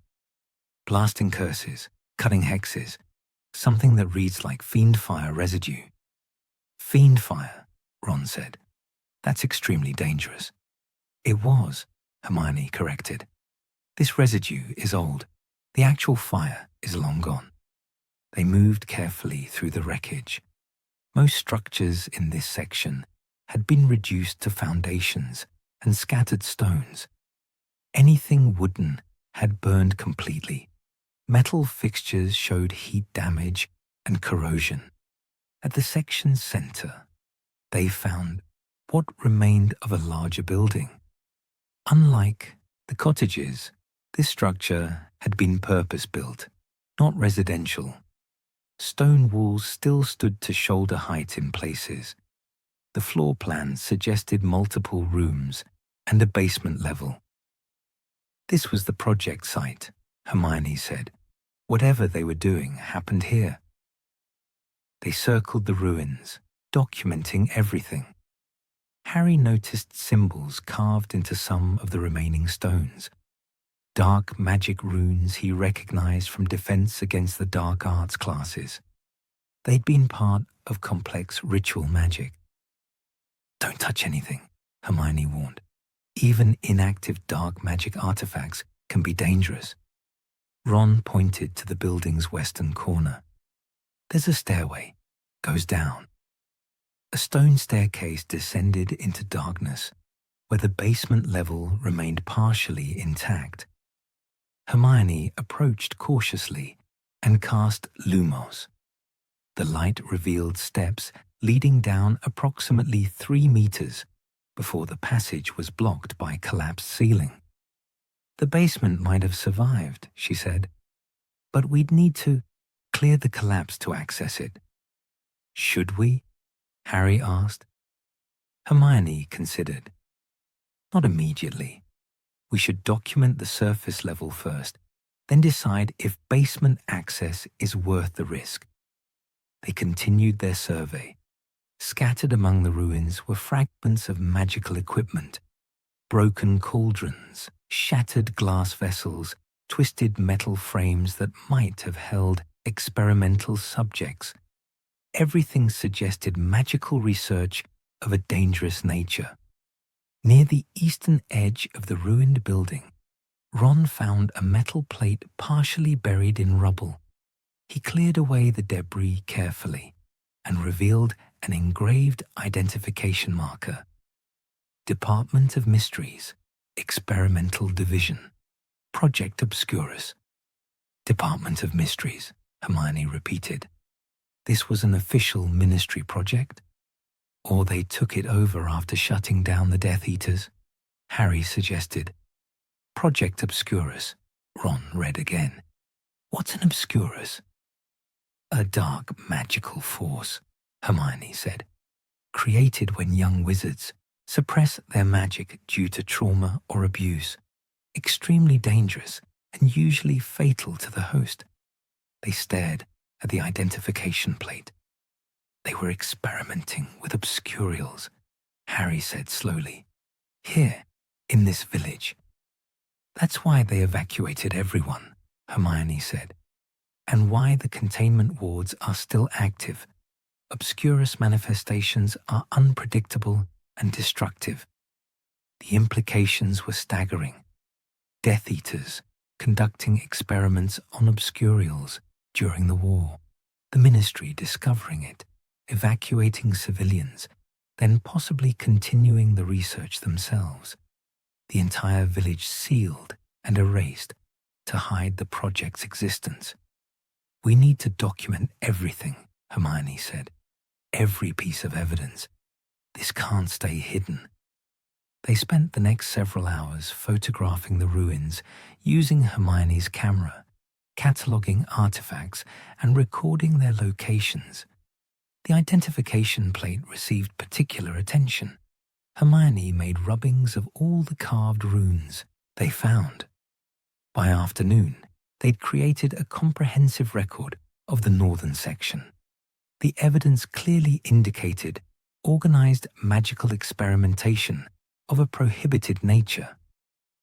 Blasting curses, cutting hexes, something that reads like fiend fire residue. Fiend fire, Ron said. That's extremely dangerous. It was, Hermione corrected. This residue is old. The actual fire is long gone. They moved carefully through the wreckage. Most structures in this section had been reduced to foundations and scattered stones. Anything wooden had burned completely. Metal fixtures showed heat damage and corrosion. At the section's center, they found what remained of a larger building. Unlike the cottages, this structure had been purpose-built, not residential. Stone walls still stood to shoulder height in places. The floor plan suggested multiple rooms and a basement level. This was the project site, Hermione said. Whatever they were doing happened here. They circled the ruins, documenting everything. Harry noticed symbols carved into some of the remaining stones. Dark magic runes he recognized from defense against the dark arts classes. They'd been part of complex ritual magic. Don't touch anything, Hermione warned. Even inactive dark magic artifacts can be dangerous. Ron pointed to the building's western corner. There's a stairway. Goes down. A stone staircase descended into darkness, where the basement level remained partially intact. Hermione approached cautiously and cast Lumos. The light revealed steps leading down approximately 3 meters before the passage was blocked by collapsed ceiling. The basement might have survived, she said, but we'd need to clear the collapse to access it. Should we? Harry asked. Hermione considered. Not immediately. We should document the surface level first, then decide if basement access is worth the risk. They continued their survey. Scattered among the ruins were fragments of magical equipment, broken cauldrons, shattered glass vessels, twisted metal frames that might have held experimental subjects. Everything suggested magical research of a dangerous nature. Near the eastern edge of the ruined building, Ron found a metal plate partially buried in rubble. He cleared away the debris carefully and revealed an engraved identification marker. Department of Mysteries, Experimental Division, Project Obscurus. Department of Mysteries, Hermione repeated. This was an official ministry project? Or they took it over after shutting down the Death Eaters? Harry suggested. Project Obscurus, Ron read again. What's an Obscurus? A dark magical force, Hermione said, created when young wizards suppress their magic due to trauma or abuse. Extremely dangerous and usually fatal to the host. They stared at the identification plate. They were experimenting with obscurials, Harry said slowly. Here, in this village. That's why they evacuated everyone, Hermione said, and why the containment wards are still active. Obscurus manifestations are unpredictable and destructive. The implications were staggering. Death Eaters conducting experiments on obscurials during the war, the ministry discovering it, evacuating civilians, then possibly continuing the research themselves. The entire village sealed and erased to hide the project's existence. "We need to document everything," Hermione said. "Every piece of evidence. This can't stay hidden." They spent the next several hours photographing the ruins using Hermione's camera, cataloguing artifacts and recording their locations. The identification plate received particular attention. Hermione made rubbings of all the carved runes they found. By afternoon, they'd created a comprehensive record of the northern section. The evidence clearly indicated organized magical experimentation of a prohibited nature.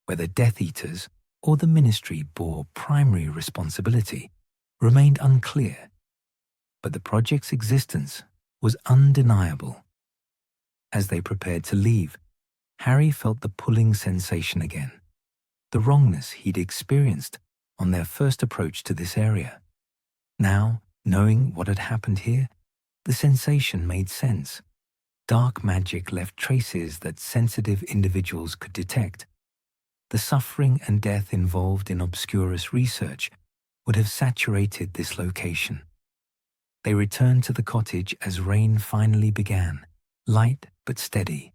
Whether Death Eaters or the Ministry bore primary responsibility remained unclear, but the project's existence was undeniable. As they prepared to leave, Harry felt the pulling sensation again, the wrongness he'd experienced on their first approach to this area. Now, knowing what had happened here, the sensation made sense. Dark magic left traces that sensitive individuals could detect. The suffering and death involved in Obscurus research would have saturated this location. They returned to the cottage as rain finally began, light but steady.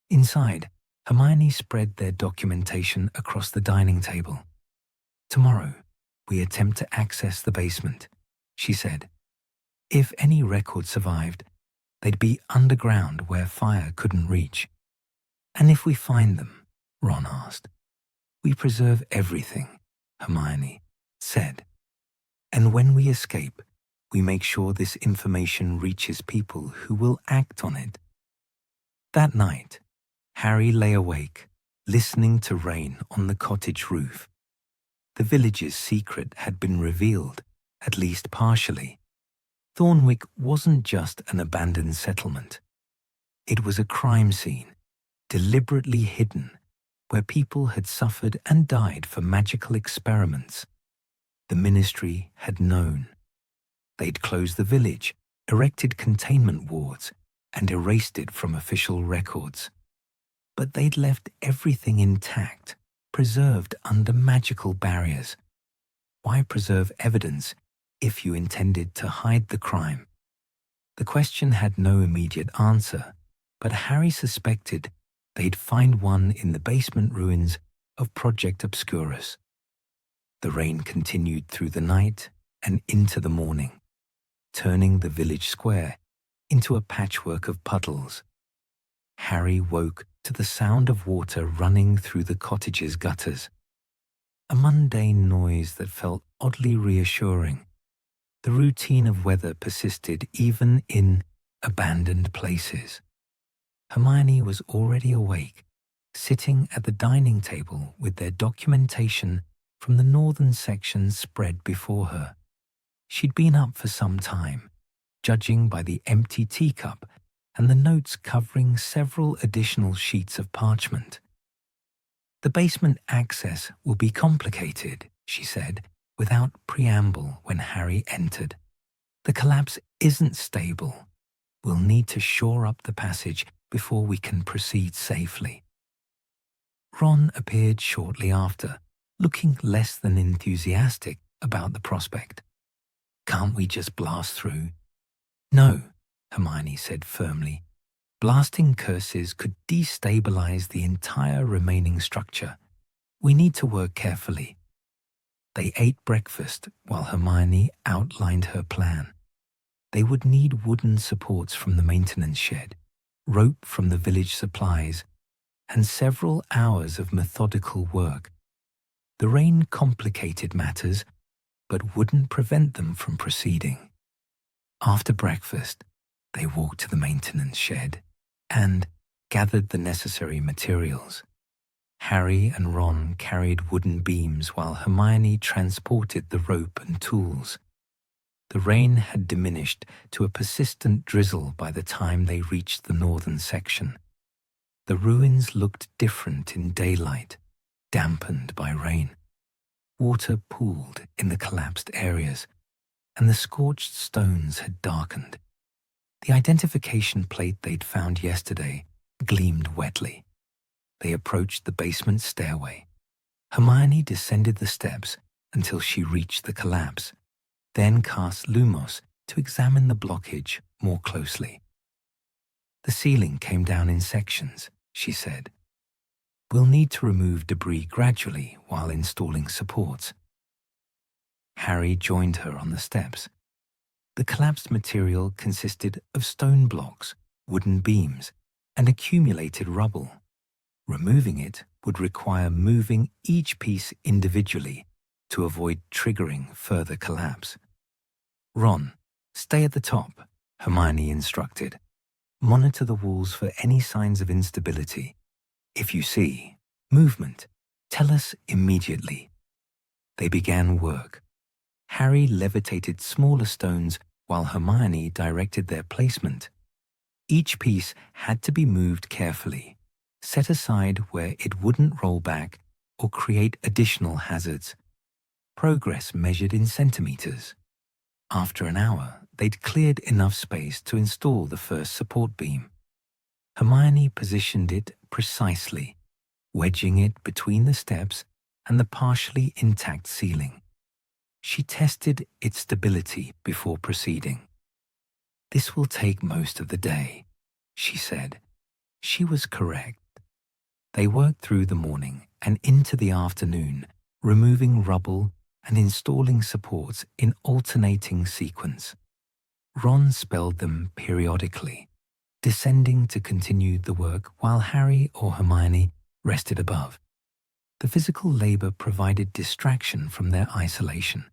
Inside, Hermione spread their documentation across the dining table. "Tomorrow, we attempt to access the basement," she said. "If any record survived, they'd be underground where fire couldn't reach." "And if we find them?" Ron asked. "We preserve everything," Hermione said. "And when we escape, we make sure this information reaches people who will act on it." That night, Harry lay awake, listening to rain on the cottage roof. The village's secret had been revealed, at least partially. Thornwick wasn't just an abandoned settlement. It was a crime scene, deliberately hidden, where people had suffered and died for magical experiments. The Ministry had known. They'd closed the village, erected containment wards, and erased it from official records. But they'd left everything intact, preserved under magical barriers. Why preserve evidence if you intended to hide the crime? The question had no immediate answer, but Harry suspected they'd find one in the basement ruins of Project Obscurus. The rain continued through the night and into the morning, turning the village square into a patchwork of puddles. Harry woke to the sound of water running through the cottage's gutters, a mundane noise that felt oddly reassuring. The routine of weather persisted even in abandoned places. Hermione was already awake, sitting at the dining table with their documentation from the northern section spread before her. She'd been up for some time, judging by the empty teacup and the notes covering several additional sheets of parchment. "The basement access will be complicated," she said, without preamble when Harry entered. "The collapse isn't stable. We'll need to shore up the passage before we can proceed safely." Ron appeared shortly after, looking less than enthusiastic about the prospect. "Can't we just blast through?" "No," Hermione said firmly. "Blasting curses could destabilize the entire remaining structure. We need to work carefully." They ate breakfast while Hermione outlined her plan. They would need wooden supports from the maintenance shed, rope from the village supplies, and several hours of methodical work. The rain complicated matters, but wouldn't prevent them from proceeding. After breakfast, they walked to the maintenance shed and gathered the necessary materials. Harry and Ron carried wooden beams while Hermione transported the rope and tools. The rain had diminished to a persistent drizzle by the time they reached the northern section. The ruins looked different in daylight, dampened by rain. Water pooled in the collapsed areas, and the scorched stones had darkened. The identification plate they'd found yesterday gleamed wetly. They approached the basement stairway. Hermione descended the steps until she reached the collapse. then cast Lumos to examine the blockage more closely. The ceiling came down in sections, she said. We'll need to remove debris gradually while installing supports. Harry joined her on the steps. The collapsed material consisted of stone blocks, wooden beams, and accumulated rubble. Removing it would require moving each piece individually to avoid triggering further collapse. Ron, stay at the top, Hermione instructed. Monitor the walls for any signs of instability. If you see movement, tell us immediately. They began work. Harry levitated smaller stones while Hermione directed their placement. Each piece had to be moved carefully, set aside where it wouldn't roll back or create additional hazards. Progress measured in centimeters. After an hour, they'd cleared enough space to install the first support beam. Hermione positioned it precisely, wedging it between the steps and the partially intact ceiling. She tested its stability before proceeding. This will take most of the day, she said. She was correct. They worked through the morning and into the afternoon, removing rubble and installing supports in alternating sequence. Ron spelled them periodically, descending to continue the work while Harry or Hermione rested above. The physical labor provided distraction from their isolation.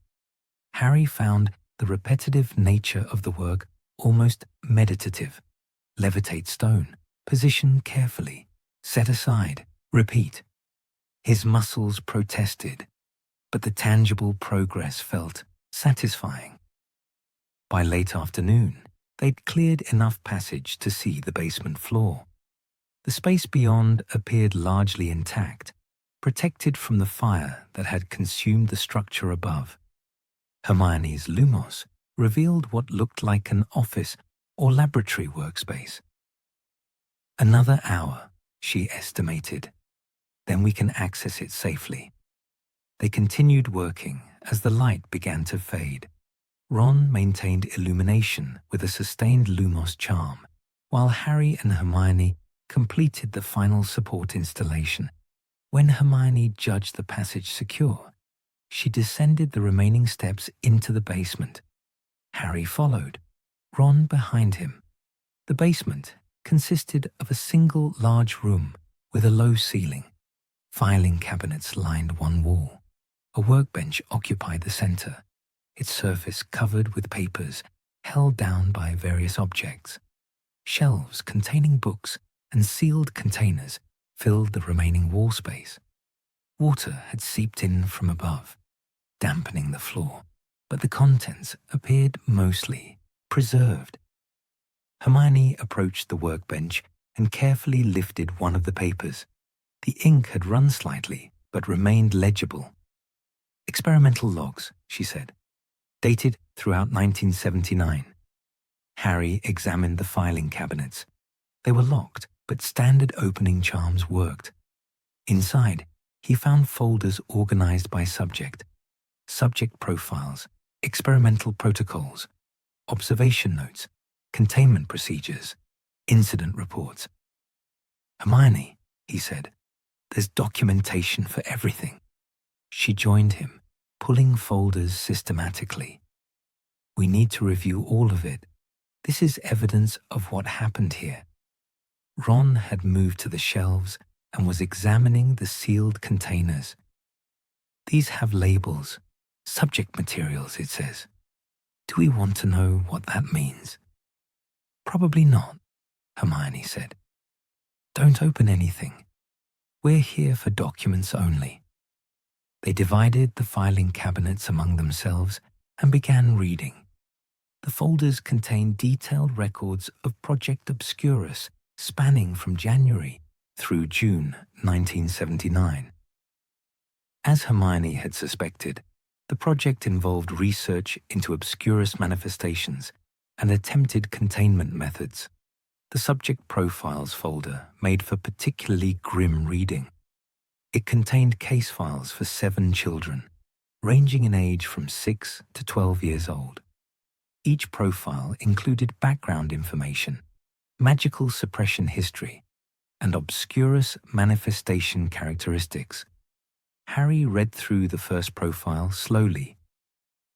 Harry found the repetitive nature of the work almost meditative. Levitate stone, position carefully, set aside, repeat. His muscles protested, but the tangible progress felt satisfying. By late afternoon, they'd cleared enough passage to see the basement floor. The space beyond appeared largely intact, protected from the fire that had consumed the structure above. Hermione's Lumos revealed what looked like an office or laboratory workspace. Another hour, she estimated. Then we can access it safely. They continued working as the light began to fade. Ron maintained illumination with a sustained Lumos charm, while Harry and Hermione completed the final support installation. When Hermione judged the passage secure, she descended the remaining steps into the basement. Harry followed, Ron behind him. The basement consisted of a single large room with a low ceiling. Filing cabinets lined one wall. A workbench occupied the center, its surface covered with papers held down by various objects. Shelves containing books and sealed containers filled the remaining wall space. Water had seeped in from above, dampening the floor, but the contents appeared mostly preserved. Hermione approached the workbench and carefully lifted one of the papers. The ink had run slightly, but remained legible. Experimental logs, she said, dated throughout 1979. Harry examined the filing cabinets. They were locked, but standard opening charms worked. Inside, he found folders organized by subject profiles, experimental protocols, observation notes, containment procedures, incident reports. Hermione, he said, there's documentation for everything. She joined him, pulling folders systematically. We need to review all of it. This is evidence of what happened here. Ron had moved to the shelves and was examining the sealed containers. These have labels, subject materials, it says. Do we want to know what that means? Probably not, Hermione said. Don't open anything. We're here for documents only. They divided the filing cabinets among themselves and began reading. The folders contained detailed records of Project Obscurus spanning from January through June 1979. As Hermione had suspected, the project involved research into Obscurus manifestations and attempted containment methods. The subject profiles folder made for particularly grim reading. It contained case files for 7 children, ranging in age from 6 to 12 years old. Each profile included background information, magical suppression history, and obscurus manifestation characteristics. Harry read through the first profile slowly.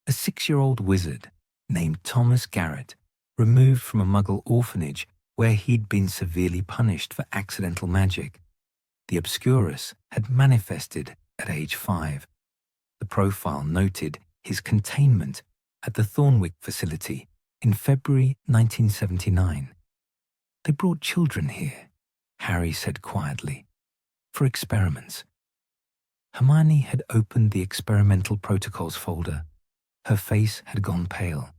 A 6-year-old wizard named Thomas Garrett, removed from a Muggle orphanage where he'd been severely punished for accidental magic. The obscurus had manifested at age 5. The profile noted his containment at the Thornwick facility in February 1979. They brought children here, Harry said quietly, for experiments. Hermione had opened the experimental protocols folder. Her face had gone pale.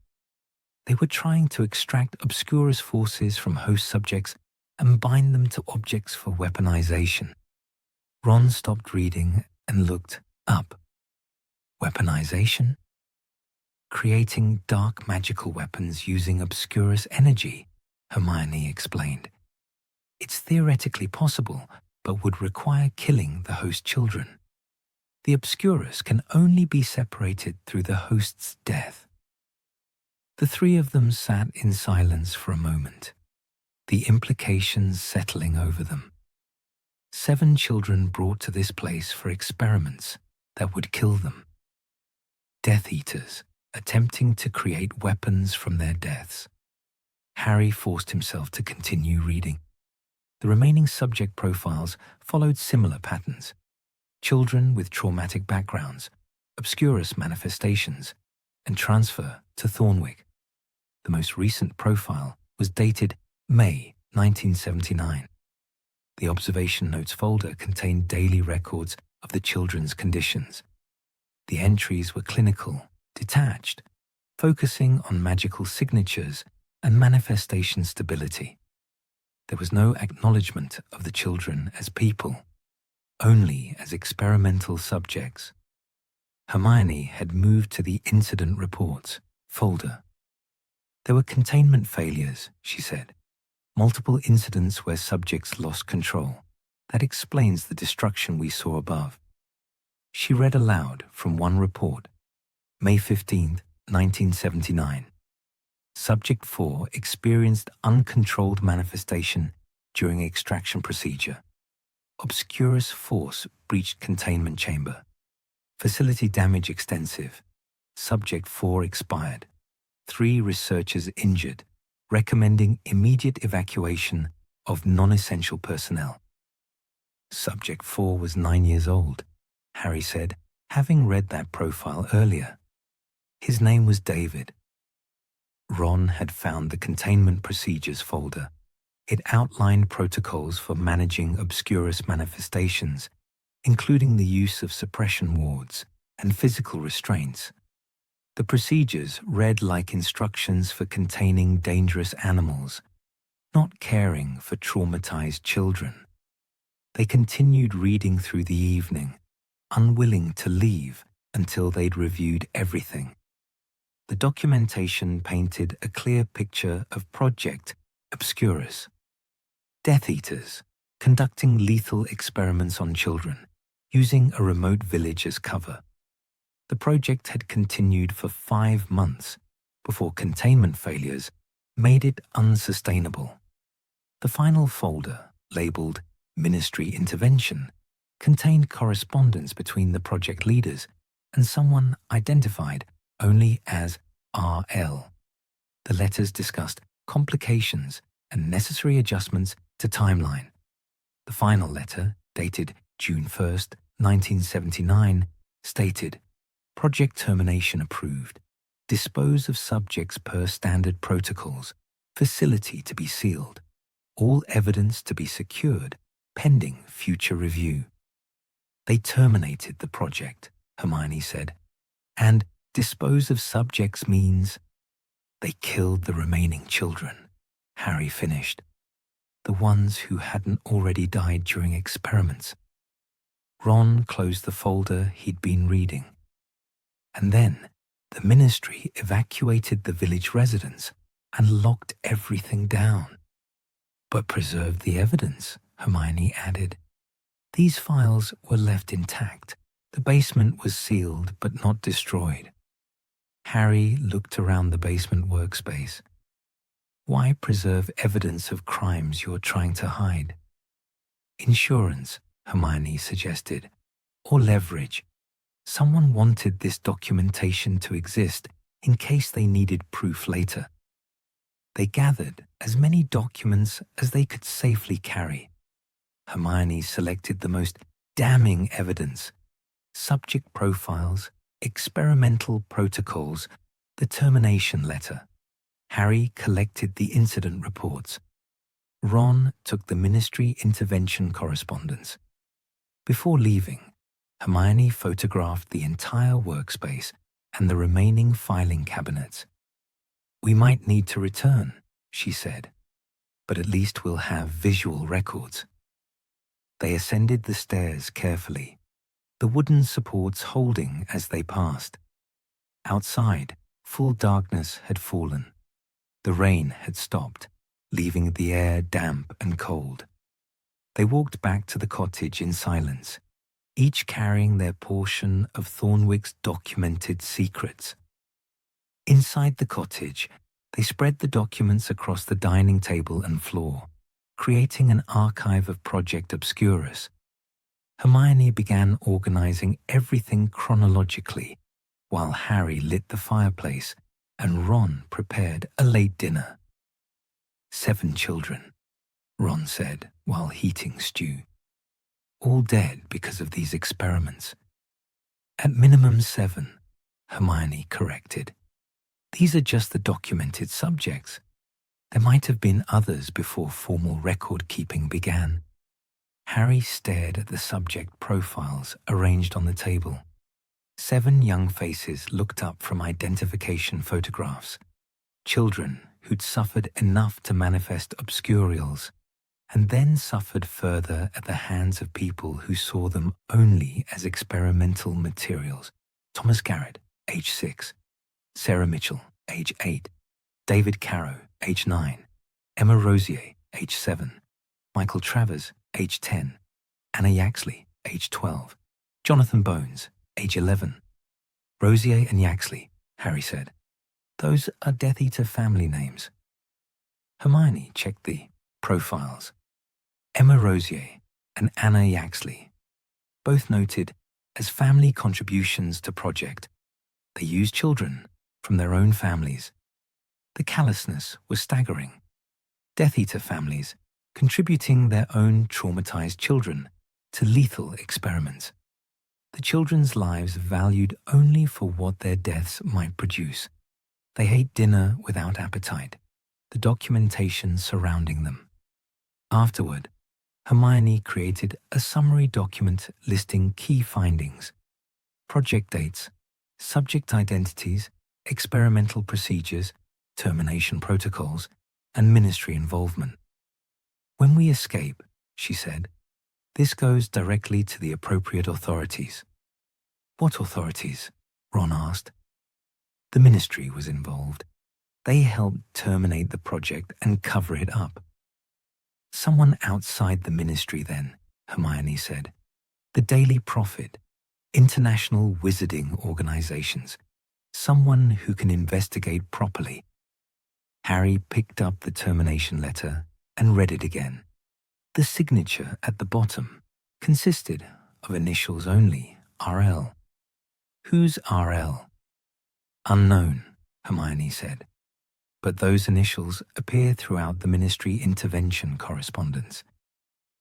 They were trying to extract obscurus forces from host subjects and bind them to objects for weaponization. Ron stopped reading and looked up. Weaponization? Creating dark magical weapons using obscurus energy, Hermione explained. It's theoretically possible, but would require killing the host children. The obscurus can only be separated through the host's death. The three of them sat in silence for a moment, the implications settling over them. 7 children brought to this place for experiments that would kill them. Death Eaters attempting to create weapons from their deaths. Harry forced himself to continue reading. The remaining subject profiles followed similar patterns. Children with traumatic backgrounds, obscurus manifestations, and transfer to Thornwick. The most recent profile was dated May 1979. The observation notes folder contained daily records of the children's conditions. The entries were clinical, detached, focusing on magical signatures and manifestation stability. There was no acknowledgement of the children as people, only as experimental subjects. Hermione had moved to the incident reports folder. There were containment failures, she said. Multiple incidents where subjects lost control. That explains the destruction we saw above. She read aloud from one report, May 15, 1979. Subject 4 experienced uncontrolled manifestation during extraction procedure. Obscurus force breached containment chamber. Facility damage extensive. Subject 4 expired. 3 researchers injured, recommending immediate evacuation of non-essential personnel. Subject 4 was 9 years old, Harry said, having read that profile earlier. His name was David. Ron had found the containment procedures folder. It outlined protocols for managing obscurus manifestations, including the use of suppression wards and physical restraints. The procedures read like instructions for containing dangerous animals, not caring for traumatized children. They continued reading through the evening, unwilling to leave until they'd reviewed everything. The documentation painted a clear picture of Project Obscurus. Death Eaters conducting lethal experiments on children, using a remote village as cover. The project had continued for 5 months before containment failures made it unsustainable. The final folder, labeled Ministry Intervention, contained correspondence between the project leaders and someone identified only as RL. The letters discussed complications and necessary adjustments to timeline. The final letter, dated June 1st, 1979, stated, Project termination approved. Dispose of subjects per standard protocols. Facility to be sealed. All evidence to be secured, pending future review. They terminated the project, Hermione said. And dispose of subjects means they killed the remaining children, Harry finished. The ones who hadn't already died during experiments. Ron closed the folder he'd been reading. And then the ministry evacuated the village residents and locked everything down. But preserved the evidence, Hermione added. These files were left intact, The basement was sealed but not destroyed. Harry looked around the basement workspace. Why preserve evidence of crimes you're trying to hide? Insurance, Hermione suggested, or leverage. Someone wanted this documentation to exist in case they needed proof later. They gathered as many documents as they could safely carry. Hermione selected the most damning evidence: subject profiles, experimental protocols, the termination letter. Harry collected the incident reports. Ron took the Ministry intervention correspondence. Before leaving, Hermione photographed the entire workspace and the remaining filing cabinets. "We might need to return," she said, "but at least we'll have visual records." They ascended the stairs carefully, the wooden supports holding as they passed. Outside, full darkness had fallen. The rain had stopped, leaving the air damp and cold. They walked back to the cottage in silence, each carrying their portion of Thornwick's documented secrets. Inside the cottage, they spread the documents across the dining table and floor, creating an archive of Project Obscurus. Hermione began organizing everything chronologically, while Harry lit the fireplace and Ron prepared a late dinner. 7 children, Ron said while heating stew. All dead because of these experiments. At minimum 7, Hermione corrected. These are just the documented subjects. There might have been others before formal record-keeping began. Harry stared at the subject profiles arranged on the table. 7 young faces looked up from identification photographs. Children who'd suffered enough to manifest obscurials, and then suffered further at the hands of people who saw them only as experimental materials. Thomas Garrett, age 6. Sarah Mitchell, age 8. David Carrow, age 9. Emma Rosier, age 7. Michael Travers, age 10. Anna Yaxley, age 12. Jonathan Bones, age 11. Rosier and Yaxley, Harry said. Those are Death Eater family names. Hermione checked the profiles. Emma Rosier and Anna Yaxley, both noted as family contributions to Project. They used children from their own families. The callousness was staggering. Death Eater families contributing their own traumatized children to lethal experiments. The children's lives valued only for what their deaths might produce. They ate dinner without appetite, the documentation surrounding them. Afterward, Hermione created a summary document listing key findings: project dates, subject identities, experimental procedures, termination protocols, and ministry involvement. "When we escape," she said, "this goes directly to the appropriate authorities." "What authorities?" Ron asked. The ministry was involved. They helped terminate the project and cover it up. "Someone outside the ministry then," Hermione said. "The Daily Prophet, international wizarding organizations. Someone who can investigate properly." Harry picked up the termination letter and read it again. The signature at the bottom consisted of initials only, RL. "Who's RL?" "Unknown," Hermione said. But those initials appear throughout the ministry intervention correspondence.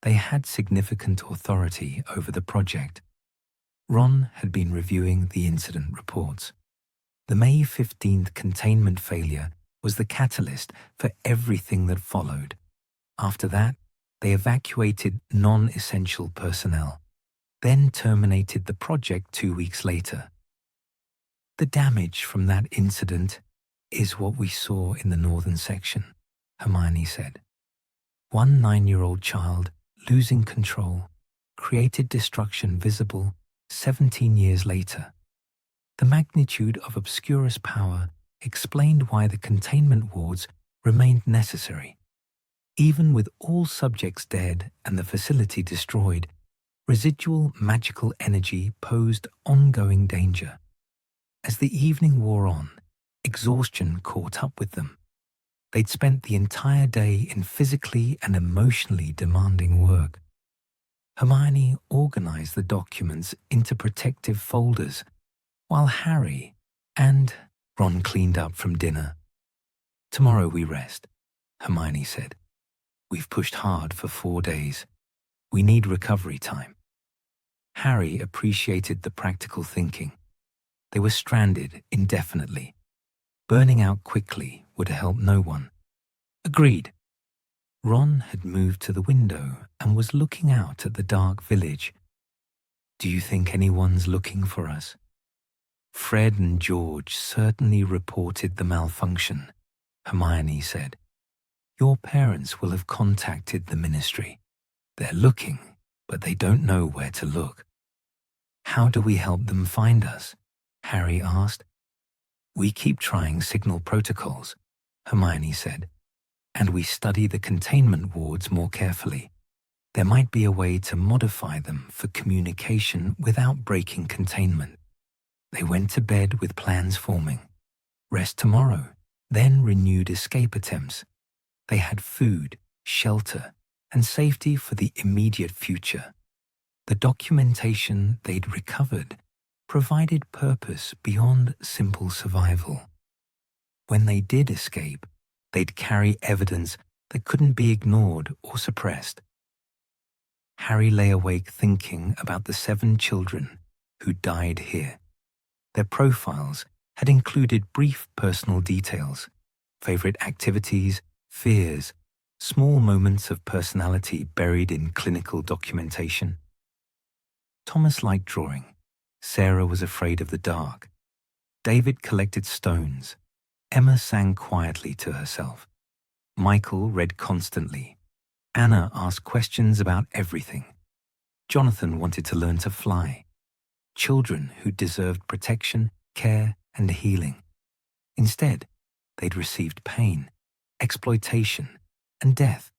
They had significant authority over the project. Ron had been reviewing the incident reports. The May 15th containment failure was the catalyst for everything that followed. After that, they evacuated non-essential personnel, then terminated the project 2 weeks later. "The damage from that incident is what we saw in the northern section," Hermione said. One 9-year-old child losing control created destruction visible 17 years later. The magnitude of Obscurus' power explained why the containment wards remained necessary. Even with all subjects dead and the facility destroyed, Residual magical energy posed ongoing danger. As the evening wore on, exhaustion caught up with them. They'd spent the entire day in physically and emotionally demanding work. Hermione organized the documents into protective folders, while Harry and Ron cleaned up from dinner. "Tomorrow we rest," Hermione said. "We've pushed hard for 4 days. We need recovery time." Harry appreciated the practical thinking. They were stranded indefinitely. Burning out quickly would help no one. "Agreed." Ron had moved to the window and was looking out at the dark village. "Do you think anyone's looking for us?" "Fred and George certainly reported the malfunction," Hermione said. "Your parents will have contacted the ministry. They're looking, but they don't know where to look." "How do we help them find us?" Harry asked. "We keep trying signal protocols," Hermione said, "and we study the containment wards more carefully. There might be a way to modify them for communication without breaking containment." They went to bed with plans forming. Rest tomorrow, then renewed escape attempts. They had food, shelter, and safety for the immediate future. The documentation they'd recovered provided purpose beyond simple survival. When they did escape, they'd carry evidence that couldn't be ignored or suppressed. Harry lay awake thinking about the 7 children who died here. Their profiles had included brief personal details, favorite activities, fears, small moments of personality buried in clinical documentation. Thomas liked drawing. Sarah was afraid of the dark. David collected stones. Emma sang quietly to herself. Michael read constantly. Anna asked questions about everything. Jonathan wanted to learn to fly. Children who deserved protection, care, and healing. Instead, they'd received pain, exploitation, and death.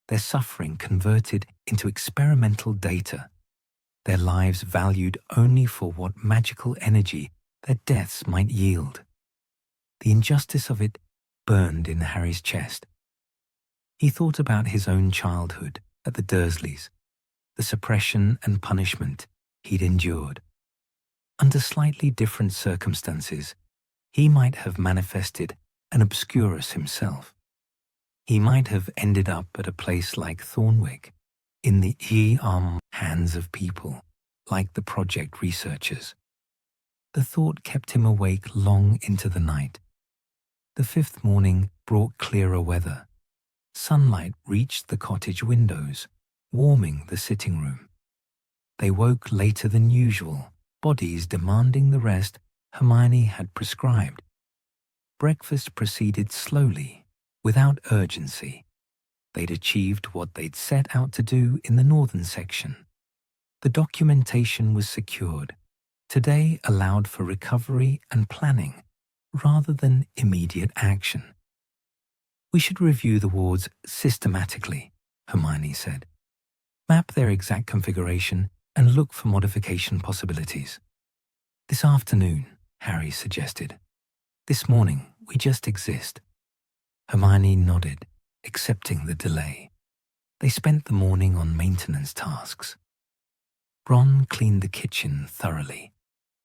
Their suffering converted into experimental data. Their lives valued only for what magical energy their deaths might yield. The injustice of it burned in Harry's chest. He thought about his own childhood at the Dursleys, the suppression and punishment he'd endured. Under slightly different circumstances, he might have manifested an obscurus himself. He might have ended up at a place like Thornwick, in the hands of people, like the project researchers. The thought kept him awake long into the night. The 5th morning brought clearer weather. Sunlight reached the cottage windows, warming the sitting room. They woke later than usual, bodies demanding the rest Hermione had prescribed. Breakfast proceeded slowly, without urgency. They'd achieved what they'd set out to do in the northern section. The documentation was secured. Today allowed for recovery and planning, rather than immediate action. "We should review the wards systematically," Hermione said. "Map their exact configuration and look for modification possibilities." "This afternoon," Harry suggested. "This morning, we just exist." Hermione nodded, accepting the delay. They spent the morning on maintenance tasks. Ron cleaned the kitchen thoroughly.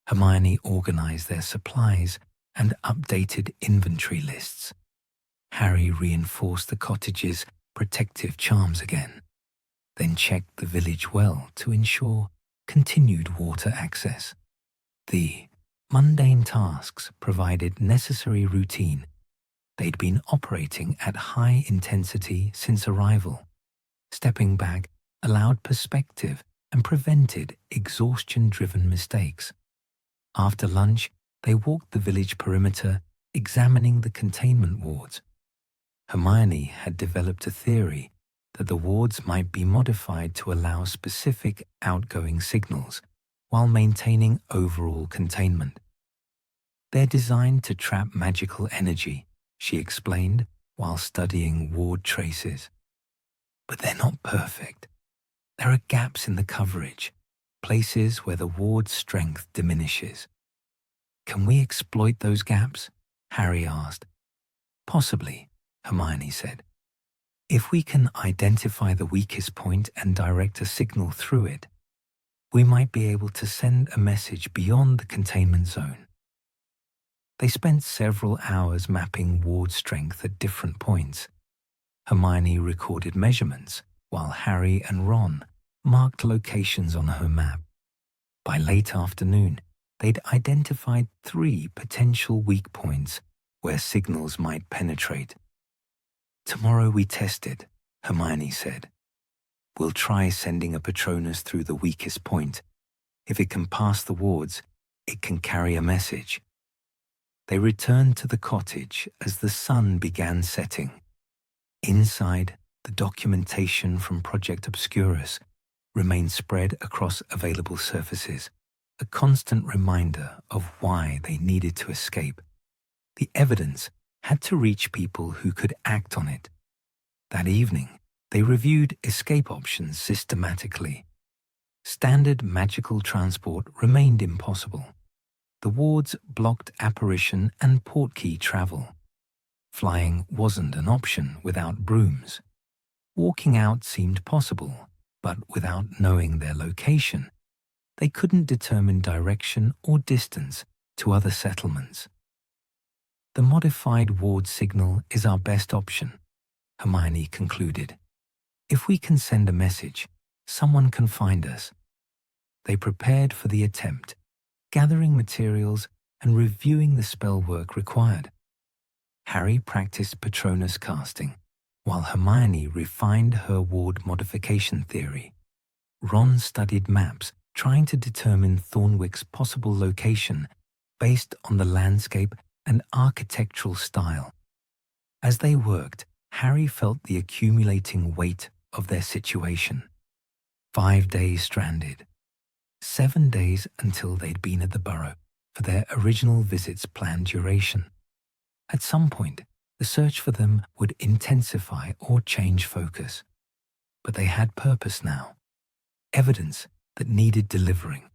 Hermione organized their supplies and updated inventory lists. Harry reinforced the cottage's protective charms again, then checked the village well to ensure continued water access. The mundane tasks provided necessary routine. They'd been operating at high intensity since arrival. Stepping back allowed perspective and prevented exhaustion-driven mistakes. After lunch, they walked the village perimeter, examining the containment wards. Hermione had developed a theory that the wards might be modified to allow specific outgoing signals while maintaining overall containment. "They're designed to trap magical energy," she explained while studying ward traces. "But they're not perfect. There are gaps in the coverage, places where the ward's strength diminishes. Can we exploit those gaps? Harry asked. Possibly, Hermione said. If we can identify the weakest point and direct a signal through it, we might be able to send a message beyond the containment zone. They spent several hours mapping ward strength at different points. Hermione recorded measurements, while Harry and Ron marked locations on her map. By late afternoon, they'd identified 3 potential weak points where signals might penetrate. Tomorrow we test it, Hermione said. We'll try sending a Patronus through the weakest point. If it can pass the wards, it can carry a message. They returned to the cottage as the sun began setting. Inside, the documentation from Project Obscurus remained spread across available surfaces, a constant reminder of why they needed to escape. The evidence had to reach people who could act on it. That evening, they reviewed escape options systematically. Standard magical transport remained impossible. The wards blocked apparition and portkey travel. Flying wasn't an option without brooms. Walking out seemed possible, but without knowing their location, they couldn't determine direction or distance to other settlements. The modified ward signal is our best option, Hermione concluded. If we can send a message, someone can find us. They prepared for the attempt, gathering materials and reviewing the spell work required. Harry practiced Patronus casting, while Hermione refined her ward modification theory. Ron studied maps, trying to determine Thornwick's possible location based on the landscape and architectural style. As they worked, Harry felt the accumulating weight of their situation. 5 days stranded. 7 days until they'd been at the burrow for their original visit's planned duration. At some point, the search for them would intensify or change focus. But they had purpose now. Evidence that needed delivering.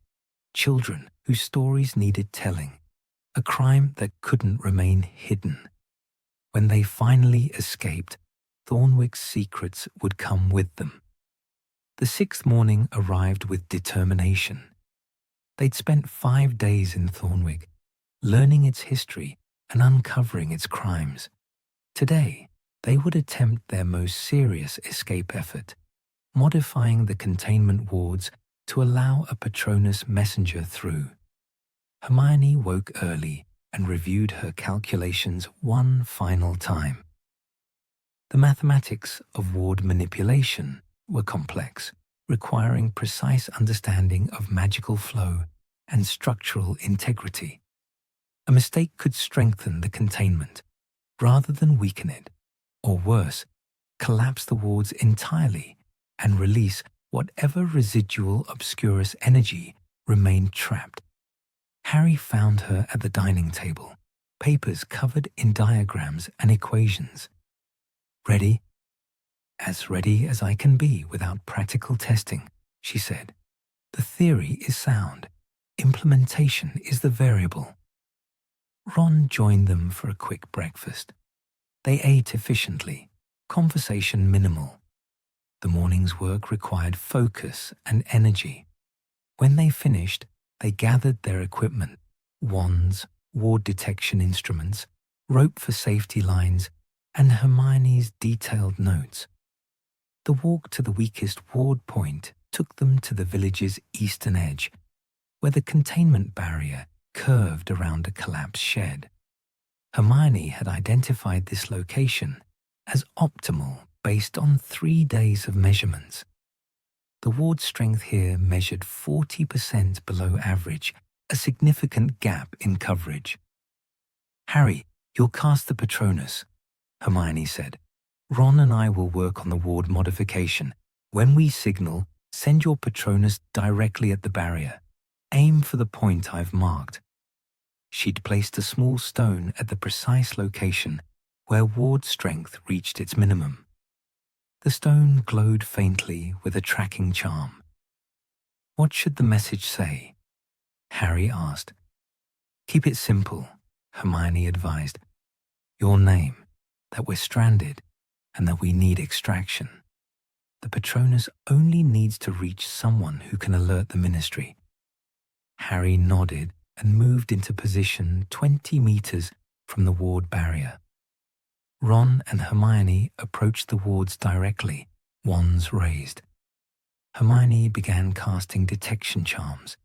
Children whose stories needed telling. A crime that couldn't remain hidden. When they finally escaped, Thornwick's secrets would come with them. The 6th morning arrived with determination. They'd spent 5 days in Thornwick, learning its history and uncovering its crimes. Today, they would attempt their most serious escape effort, modifying the containment wards to allow a Patronus messenger through. Hermione woke early and reviewed her calculations one final time. The mathematics of ward manipulation were complex, requiring precise understanding of magical flow and structural integrity. A mistake could strengthen the containment, rather than weaken it, or worse, collapse the wards entirely and release whatever residual Obscurus energy remained trapped. Harry found her at the dining table, papers covered in diagrams and equations. Ready? As ready as I can be without practical testing, she said. The theory is sound. Implementation is the variable. Ron joined them for a quick breakfast. They ate efficiently, conversation minimal. The morning's work required focus and energy. When they finished, they gathered their equipment, wands, ward detection instruments, rope for safety lines, and Hermione's detailed notes. The walk to the weakest ward point took them to the village's eastern edge, where the containment barrier curved around a collapsed shed. Hermione had identified this location as optimal based on 3 days of measurements. The ward strength here measured 40% below average, a significant gap in coverage. Harry, you'll cast the Patronus, Hermione said. Ron and I will work on the ward modification. When we signal, send your Patronus directly at the barrier. Aim for the point I've marked. She'd placed a small stone at the precise location where ward strength reached its minimum. The stone glowed faintly with a tracking charm. "What should the message say?" Harry asked. "Keep it simple," Hermione advised. "Your name, that we're stranded, and that we need extraction. The Patronus only needs to reach someone who can alert the Ministry." Harry nodded and moved into position 20 meters from the ward barrier. Ron and Hermione approached the wards directly, wands raised. Hermione began casting detection charms,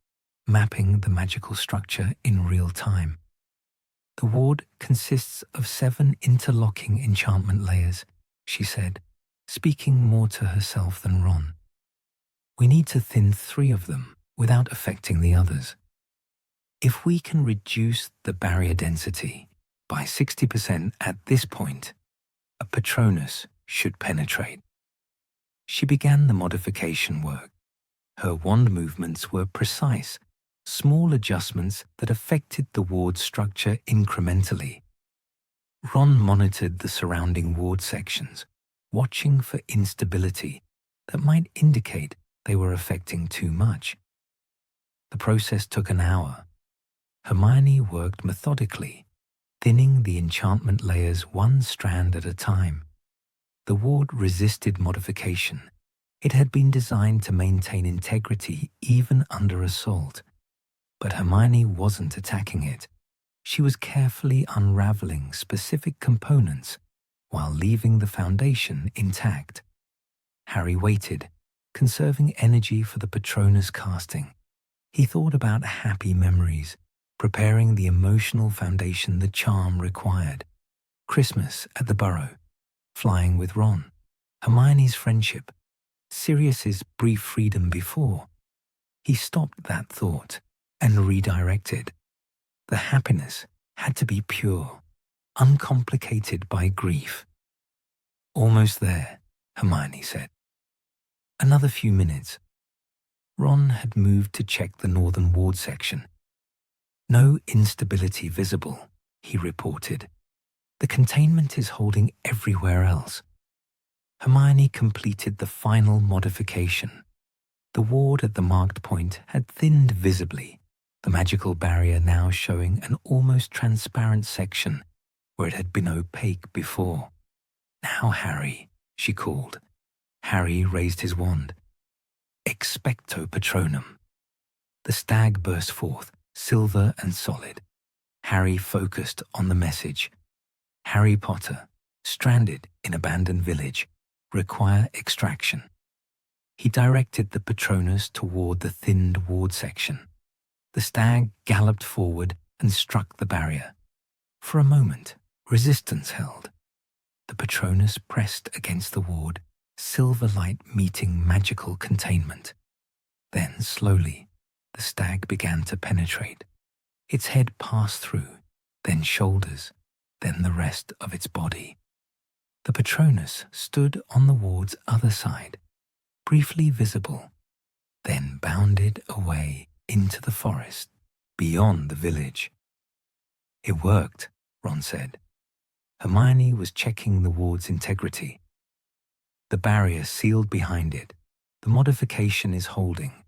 mapping the magical structure in real time. "The ward consists of 7 interlocking enchantment layers," she said, speaking more to herself than Ron. "We need to thin 3 of them without affecting the others. If we can reduce the barrier density by 60% at this point, a Patronus should penetrate." She began the modification work. Her wand movements were precise, small adjustments that affected the ward structure incrementally. Ron monitored the surrounding ward sections, watching for instability that might indicate they were affecting too much. The process took an hour. Hermione worked methodically, thinning the enchantment layers 1 strand at a time. The ward resisted modification. It had been designed to maintain integrity even under assault. But Hermione wasn't attacking it. She was carefully unraveling specific components while leaving the foundation intact. Harry waited, conserving energy for the Patronus casting. He thought about happy memories, preparing the emotional foundation the charm required. Christmas at the Burrow, flying with Ron, Hermione's friendship, Sirius's brief freedom before. He stopped that thought and redirected. The happiness had to be pure, uncomplicated by grief. "Almost there," Hermione said. "Another few minutes." Ron had moved to check the northern ward section. "No instability visible," he reported. "The containment is holding everywhere else." Hermione completed the final modification. The ward at the marked point had thinned visibly, the magical barrier now showing an almost transparent section where it had been opaque before. "Now, Harry," she called. Harry raised his wand. "Expecto Patronum." The stag burst forth, silver and solid. Harry focused on the message. "Harry Potter, stranded in abandoned village, require extraction." He directed the Patronus toward the thinned ward section. The stag galloped forward and struck the barrier. For a moment, resistance held. The Patronus pressed against the ward, silver light meeting magical containment. Then, slowly, the stag began to penetrate. Its head passed through, then shoulders, then the rest of its body. The Patronus stood on the ward's other side, briefly visible, then bounded away into the forest, beyond the village. "It worked," Ron said. Hermione was checking the ward's integrity. "The barrier sealed behind it. The modification is holding.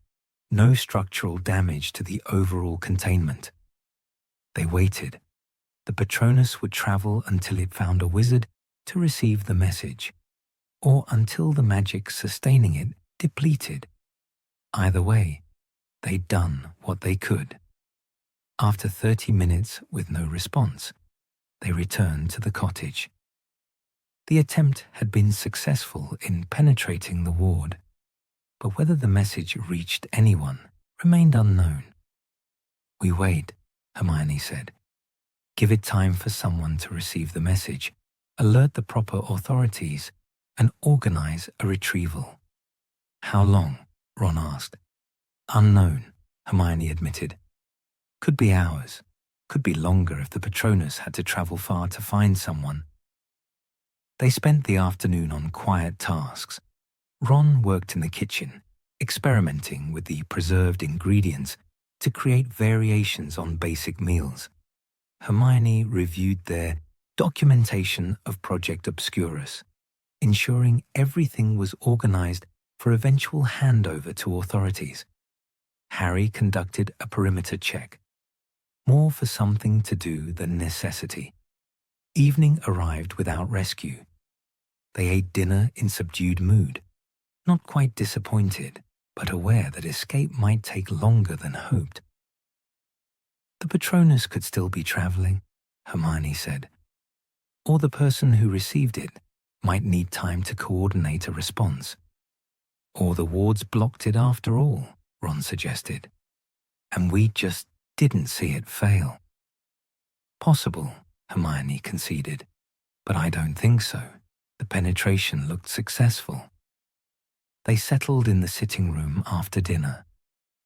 No structural damage to the overall containment." They waited. The Patronus would travel until it found a wizard to receive the message, or until the magic sustaining it depleted. Either way, they'd done what they could. After 30 minutes with no response, they returned to the cottage. The attempt had been successful in penetrating the ward, but whether the message reached anyone remained unknown. "We wait," Hermione said. "Give it time for someone to receive the message, alert the proper authorities, and organize a retrieval." "How long?" Ron asked. "Unknown," Hermione admitted. "Could be hours, could be longer if the Patronus had to travel far to find someone." They spent the afternoon on quiet tasks. Ron worked in the kitchen, experimenting with the preserved ingredients to create variations on basic meals. Hermione reviewed their documentation of Project Obscurus, ensuring everything was organized for eventual handover to authorities. Harry conducted a perimeter check, more for something to do than necessity. Evening arrived without rescue. They ate dinner in subdued mood, not quite disappointed, but aware that escape might take longer than hoped. The Patronus could still be traveling, Hermione said. Or the person who received it might need time to coordinate a response. Or the wards blocked it after all, Ron suggested. And we just didn't see it fail. Possible, Hermione conceded, but I don't think so. The penetration looked successful. They settled in the sitting room after dinner.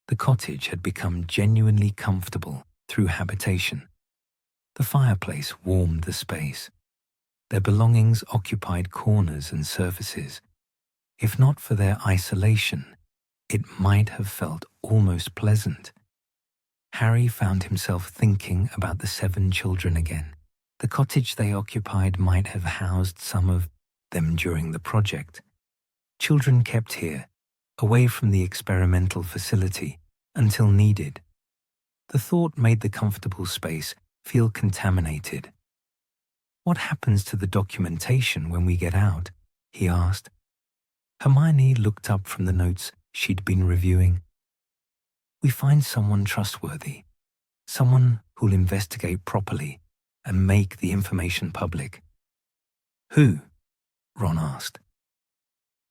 The cottage had become genuinely comfortable through habitation. The fireplace warmed the space. Their belongings occupied corners and surfaces. If not for their isolation, it might have felt almost pleasant. Harry found himself thinking about the 7 children again. The cottage they occupied might have housed some of them during the project. Children kept here, away from the experimental facility, until needed. The thought made the comfortable space feel contaminated. What happens to the documentation when we get out? He asked. Hermione looked up from the notes she'd been reviewing. We find someone trustworthy, someone who'll investigate properly and make the information public. Who? Ron asked.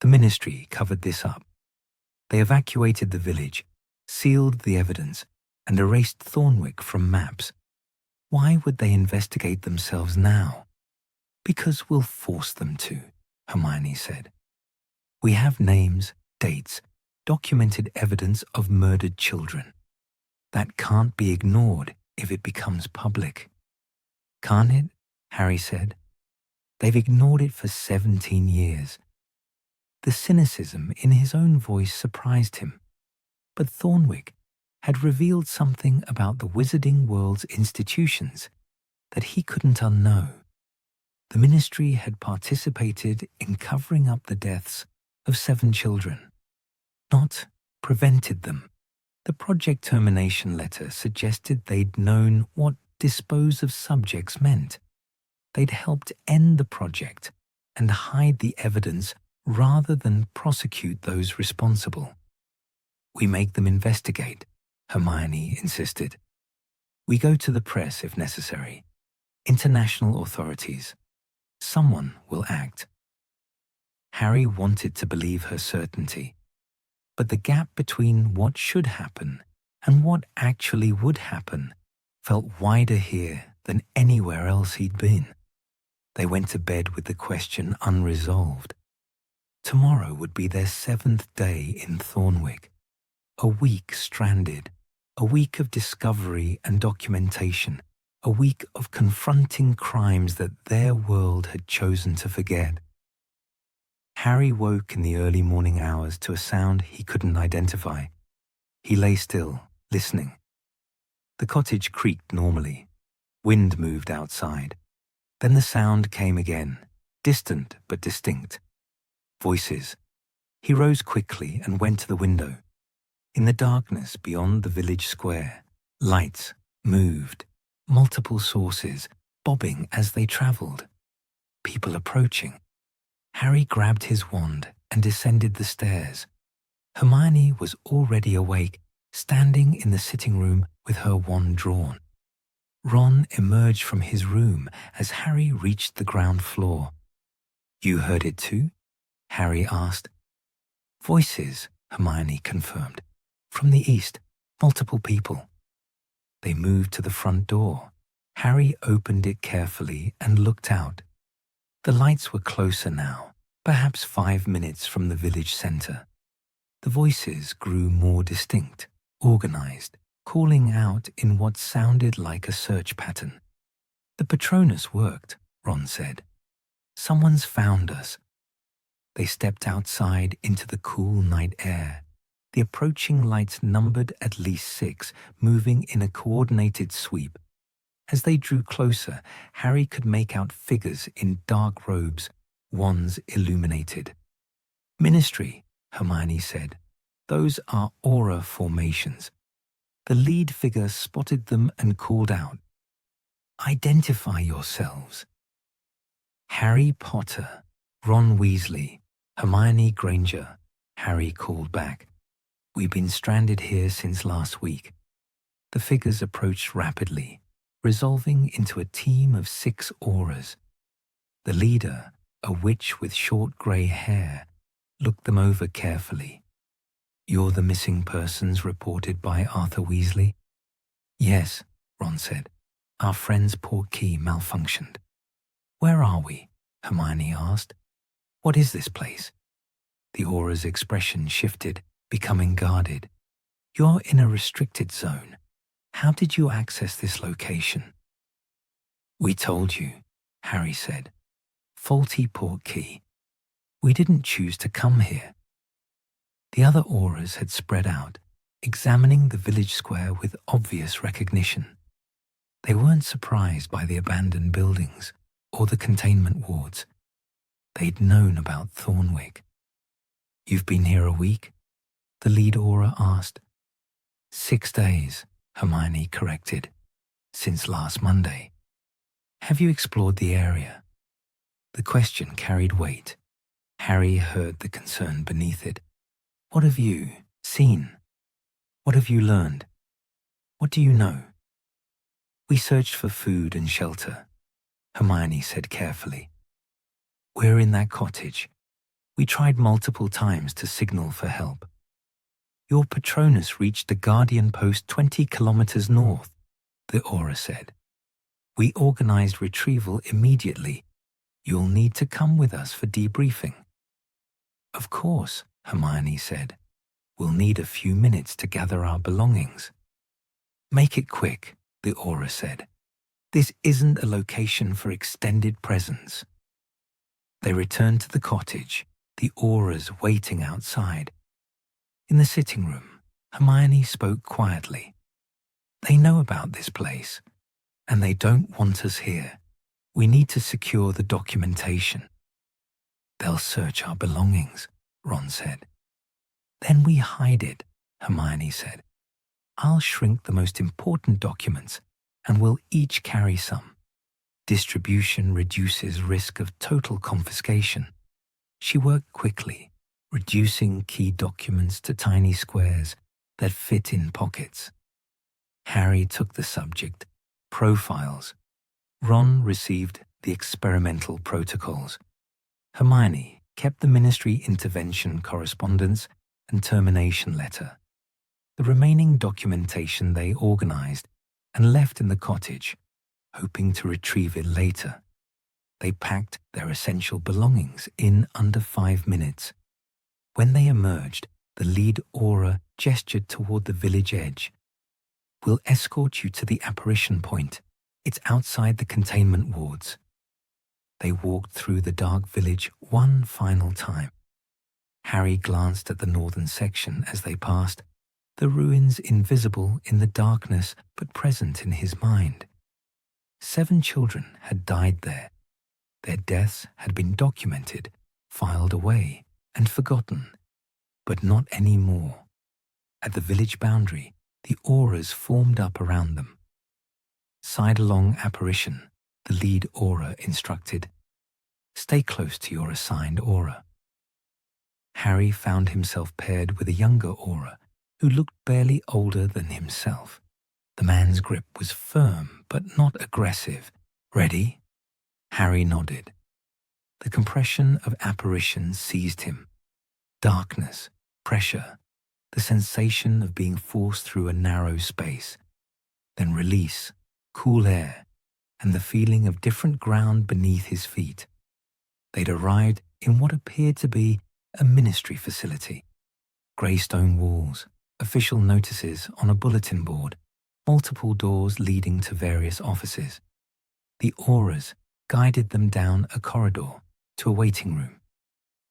The Ministry covered this up. They evacuated the village, sealed the evidence, and erased Thornwick from maps. Why would they investigate themselves now? Because we'll force them to, Hermione said. We have names, dates, documented evidence of murdered children. That can't be ignored if it becomes public. Can't it? Harry said. They've ignored it for 17 years. The cynicism in his own voice surprised him. But Thornwick had revealed something about the wizarding world's institutions that he couldn't unknow. The Ministry had participated in covering up the deaths of 7 children, not prevented them. The project termination letter suggested they'd known what dispose of subjects meant. They'd helped end the project and hide the evidence rather than prosecute those responsible. We make them investigate, Hermione insisted. We go to the press if necessary. International authorities. Someone will act. Harry wanted to believe her certainty, but the gap between what should happen and what actually would happen felt wider here than anywhere else he'd been. They went to bed with the question unresolved. Tomorrow would be their 7th day in Thornwick. A week stranded, a week of discovery and documentation, a week of confronting crimes that their world had chosen to forget. Harry woke in the early morning hours to a sound he couldn't identify. He lay still, listening. The cottage creaked normally. Wind moved outside. Then the sound came again, distant but distinct. Voices. He rose quickly and went to the window. In the darkness beyond the village square, lights moved, multiple sources, bobbing as they traveled. People approaching. Harry grabbed his wand and descended the stairs. Hermione was already awake, standing in the sitting room with her wand drawn. Ron emerged from his room as Harry reached the ground floor. You heard it too? Harry asked. Voices, Hermione confirmed. From the east, multiple people. They moved to the front door. Harry opened it carefully and looked out. The lights were closer now, perhaps 5 minutes from the village centre. The voices grew more distinct, organised, calling out in what sounded like a search pattern. The Patronus worked, Ron said. Someone's found us. They stepped outside into the cool night air. The approaching lights numbered at least 6, moving in a coordinated sweep. As they drew closer, Harry could make out figures in dark robes, wands illuminated. Ministry, Hermione said. Those are aura formations. The lead figure spotted them and called out, "Identify yourselves." Harry Potter, Ron Weasley, Hermione Granger, Harry called back. "We've been stranded here since last week." The figures approached rapidly, resolving into a team of 6 auras. The leader, a witch with short grey hair, looked them over carefully. "You're the missing persons reported by Arthur Weasley?" "Yes," Ron said. "Our friend's port key malfunctioned." "Where are we?" Hermione asked. "What is this place?" The aura's expression shifted, becoming guarded. "You're in a restricted zone. How did you access this location?" "We told you," Harry said. "Faulty port key. We didn't choose to come here." The other auras had spread out, examining the village square with obvious recognition. They weren't surprised by the abandoned buildings or the containment wards. They'd known about Thornwick. "You've been here a week?" the lead aura asked. 6 days, Hermione corrected. "Since last Monday." "Have you explored the area?" The question carried weight. Harry heard the concern beneath it. "What have you seen? What have you learned? What do you know?" "We searched for food and shelter," Hermione said carefully. "We're in that cottage. We tried multiple times to signal for help. Your Patronus reached the Guardian post 20 kilometers north," the aura said. "We organized retrieval immediately. You'll need to come with us for debriefing." "Of course," Hermione said. "We'll need a few minutes to gather our belongings." "Make it quick," the aura said. "This isn't a location for extended presence." They returned to the cottage, the auras waiting outside. In the sitting room, Hermione spoke quietly. "They know about this place, and they don't want us here. We need to secure the documentation." "They'll search our belongings," Ron said. "Then we hide it," Hermione said. "I'll shrink the most important documents, and we'll each carry some. Distribution reduces risk of total confiscation." She worked quickly, reducing key documents to tiny squares that fit in pockets. Harry took the subject, profiles. Ron received the experimental protocols. Hermione kept the ministry intervention correspondence and termination letter. The remaining documentation they organized and left in the cottage, hoping to retrieve it later. They packed their essential belongings in under 5 minutes. When they emerged, the lead aura gestured toward the village edge. "We'll escort you to the apparition point. It's outside the containment wards." They walked through the dark village one final time. Harry glanced at the northern section as they passed, the ruins invisible in the darkness but present in his mind. 7 children had died there. Their deaths had been documented, filed away, and forgotten, but not any more. At the village boundary, the auras formed up around them. "Sidelong apparition," the lead aura instructed. "Stay close to your assigned aura." Harry found himself paired with a younger aura who looked barely older than himself. The man's grip was firm but not aggressive. "Ready?" Harry nodded. The compression of apparition seized him. Darkness, pressure, the sensation of being forced through a narrow space. Then release, cool air, and the feeling of different ground beneath his feet. They'd arrived in what appeared to be a ministry facility. Grey stone walls, official notices on a bulletin board, multiple doors leading to various offices. The auras guided them down a corridor to a waiting room.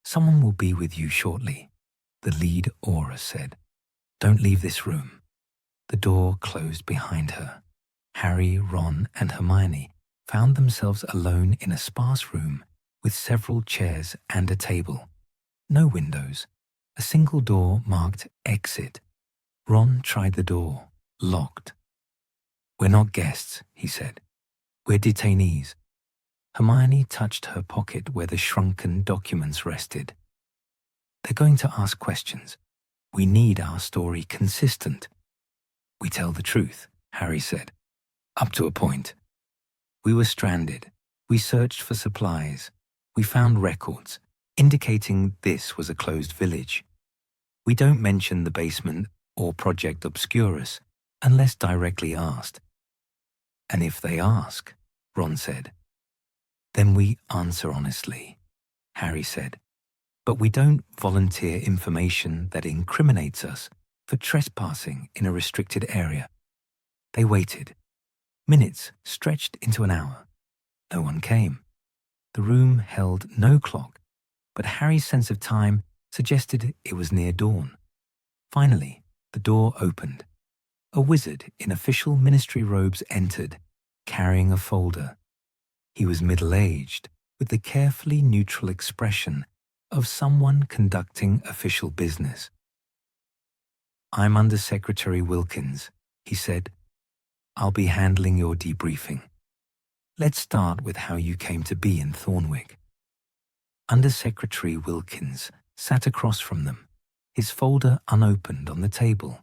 "Someone will be with you shortly," the lead aura said. "Don't leave this room." The door closed behind her. Harry, Ron, and Hermione found themselves alone in a sparse room with several chairs and a table. No windows. A single door marked exit. Ron tried the door. Locked. "We're not guests," he said. "We're detainees." Hermione touched her pocket where the shrunken documents rested. "They're going to ask questions. We need our story consistent." "We tell the truth," Harry said. "Up to a point. We were stranded. We searched for supplies. We found records, indicating this was a closed village. We don't mention the basement or Project Obscurus unless directly asked." "And if they ask," Ron said. "Then we answer honestly," Harry said. "But we don't volunteer information that incriminates us for trespassing in a restricted area." They waited. Minutes stretched into an hour. No one came. The room held no clock, but Harry's sense of time suggested it was near dawn. Finally, the door opened. A wizard in official ministry robes entered, carrying a folder. He was middle-aged, with the carefully neutral expression of someone conducting official business. "I'm Under Secretary Wilkins," he said. "I'll be handling your debriefing. Let's start with how you came to be in Thornwick." Under Secretary Wilkins sat across from them, his folder unopened on the table.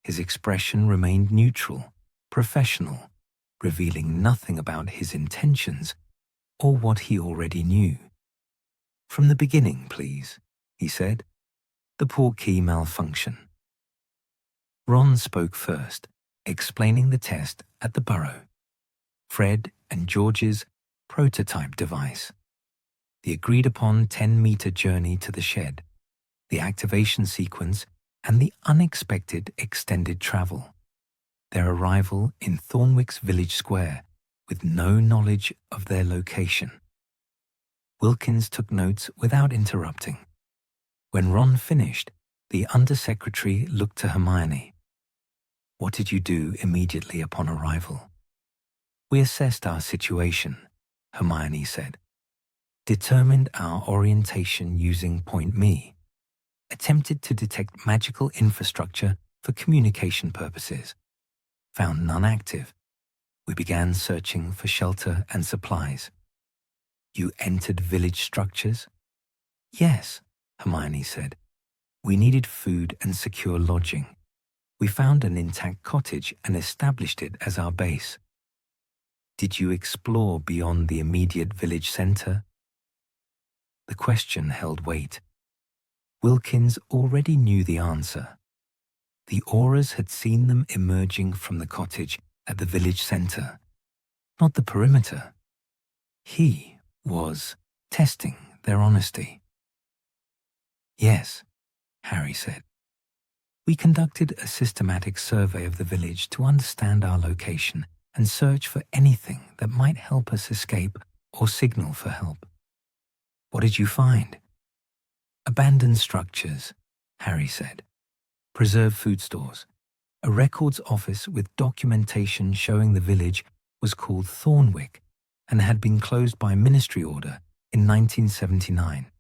His expression remained neutral, professional, revealing nothing about his intentions or what he already knew. "From the beginning, please," he said. "The portkey malfunction." Ron spoke first, explaining the test at the Burrow. Fred and George's prototype device. The agreed-upon 10-meter journey to the shed, the activation sequence, and the unexpected extended travel. Their arrival in Thornwick's village square with no knowledge of their location. Wilkins took notes without interrupting. When Ron finished, the Undersecretary looked to Hermione. "What did you do immediately upon arrival?" "We assessed our situation," Hermione said. "Determined our orientation using Point Me. Attempted to detect magical infrastructure for communication purposes. Found none active. We began searching for shelter and supplies." "You entered village structures?" "Yes," Hermione said. "We needed food and secure lodging. We found an intact cottage and established it as our base." "Did you explore beyond the immediate village center?" The question held weight. Wilkins already knew the answer. The auras had seen them emerging from the cottage at the village center, not the perimeter. He was testing their honesty. "Yes," Harry said. "We conducted a systematic survey of the village to understand our location and search for anything that might help us escape or signal for help." "What did you find?" "Abandoned structures," Harry said. "Preserved food stores. A records office with documentation showing the village was called Thornwick and had been closed by ministry order in 1979.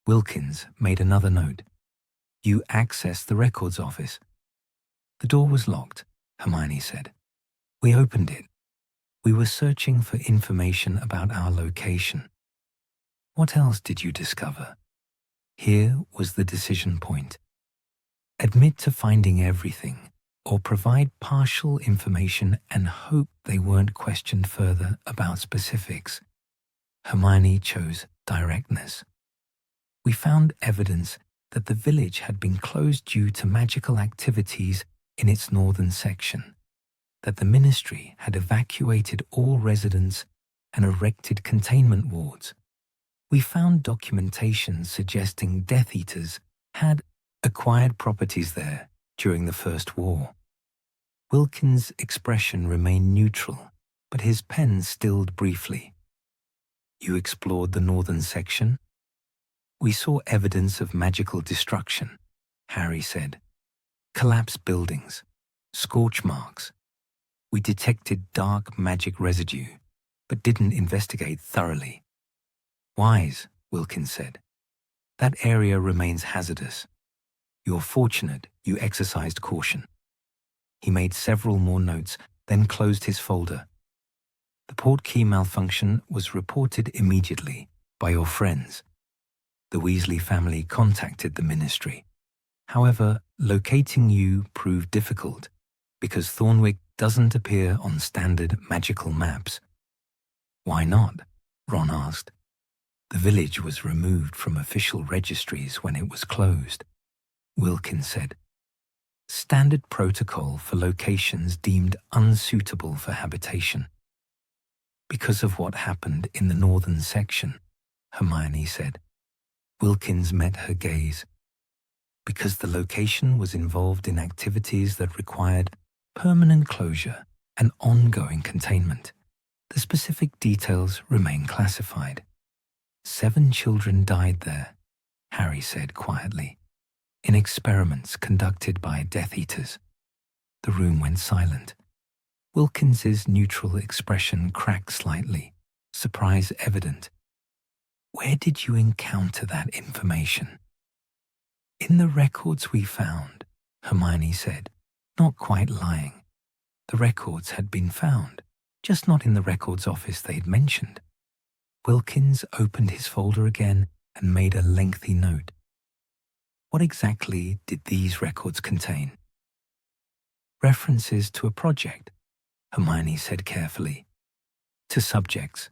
Wilkins made another note. "You accessed the records office." "The door was locked," Hermione said. "We opened it. We were searching for information about our location." "What else did you discover?" Here was the decision point. Admit to finding everything, or provide partial information and hope they weren't questioned further about specifics. Hermione chose directness. "We found evidence that the village had been closed due to magical activities in its northern section, that the ministry had evacuated all residents and erected containment wards. We found documentation suggesting Death Eaters had acquired properties there during the First War." Wilkins' expression remained neutral, but his pen stilled briefly. "You explored the northern section?" "We saw evidence of magical destruction," Harry said. "Collapsed buildings, scorch marks. We detected dark magic residue, but didn't investigate thoroughly." Wise, Wilkins said. That area remains hazardous. You're fortunate you exercised caution. He made several more notes, then closed his folder. The portkey malfunction was reported immediately by your friends. The Weasley family contacted the ministry. However, locating you proved difficult because Thornwick doesn't appear on standard magical maps. Why not? Ron asked. The village was removed from official registries when it was closed, Wilkins said. Standard protocol for locations deemed unsuitable for habitation. Because of what happened in the northern section, Hermione said. Wilkins met her gaze. Because the location was involved in activities that required permanent closure and ongoing containment, the specific details remain classified. 7 children died there, Harry said quietly, in experiments conducted by Death Eaters. The room went silent. Wilkins's neutral expression cracked slightly, surprise evident. Where did you encounter that information? In the records we found, Hermione said, not quite lying. The records had been found, just not in the records office they'd mentioned. Wilkins opened his folder again and made a lengthy note. What exactly did these records contain? References to a project, Hermione said carefully. To subjects,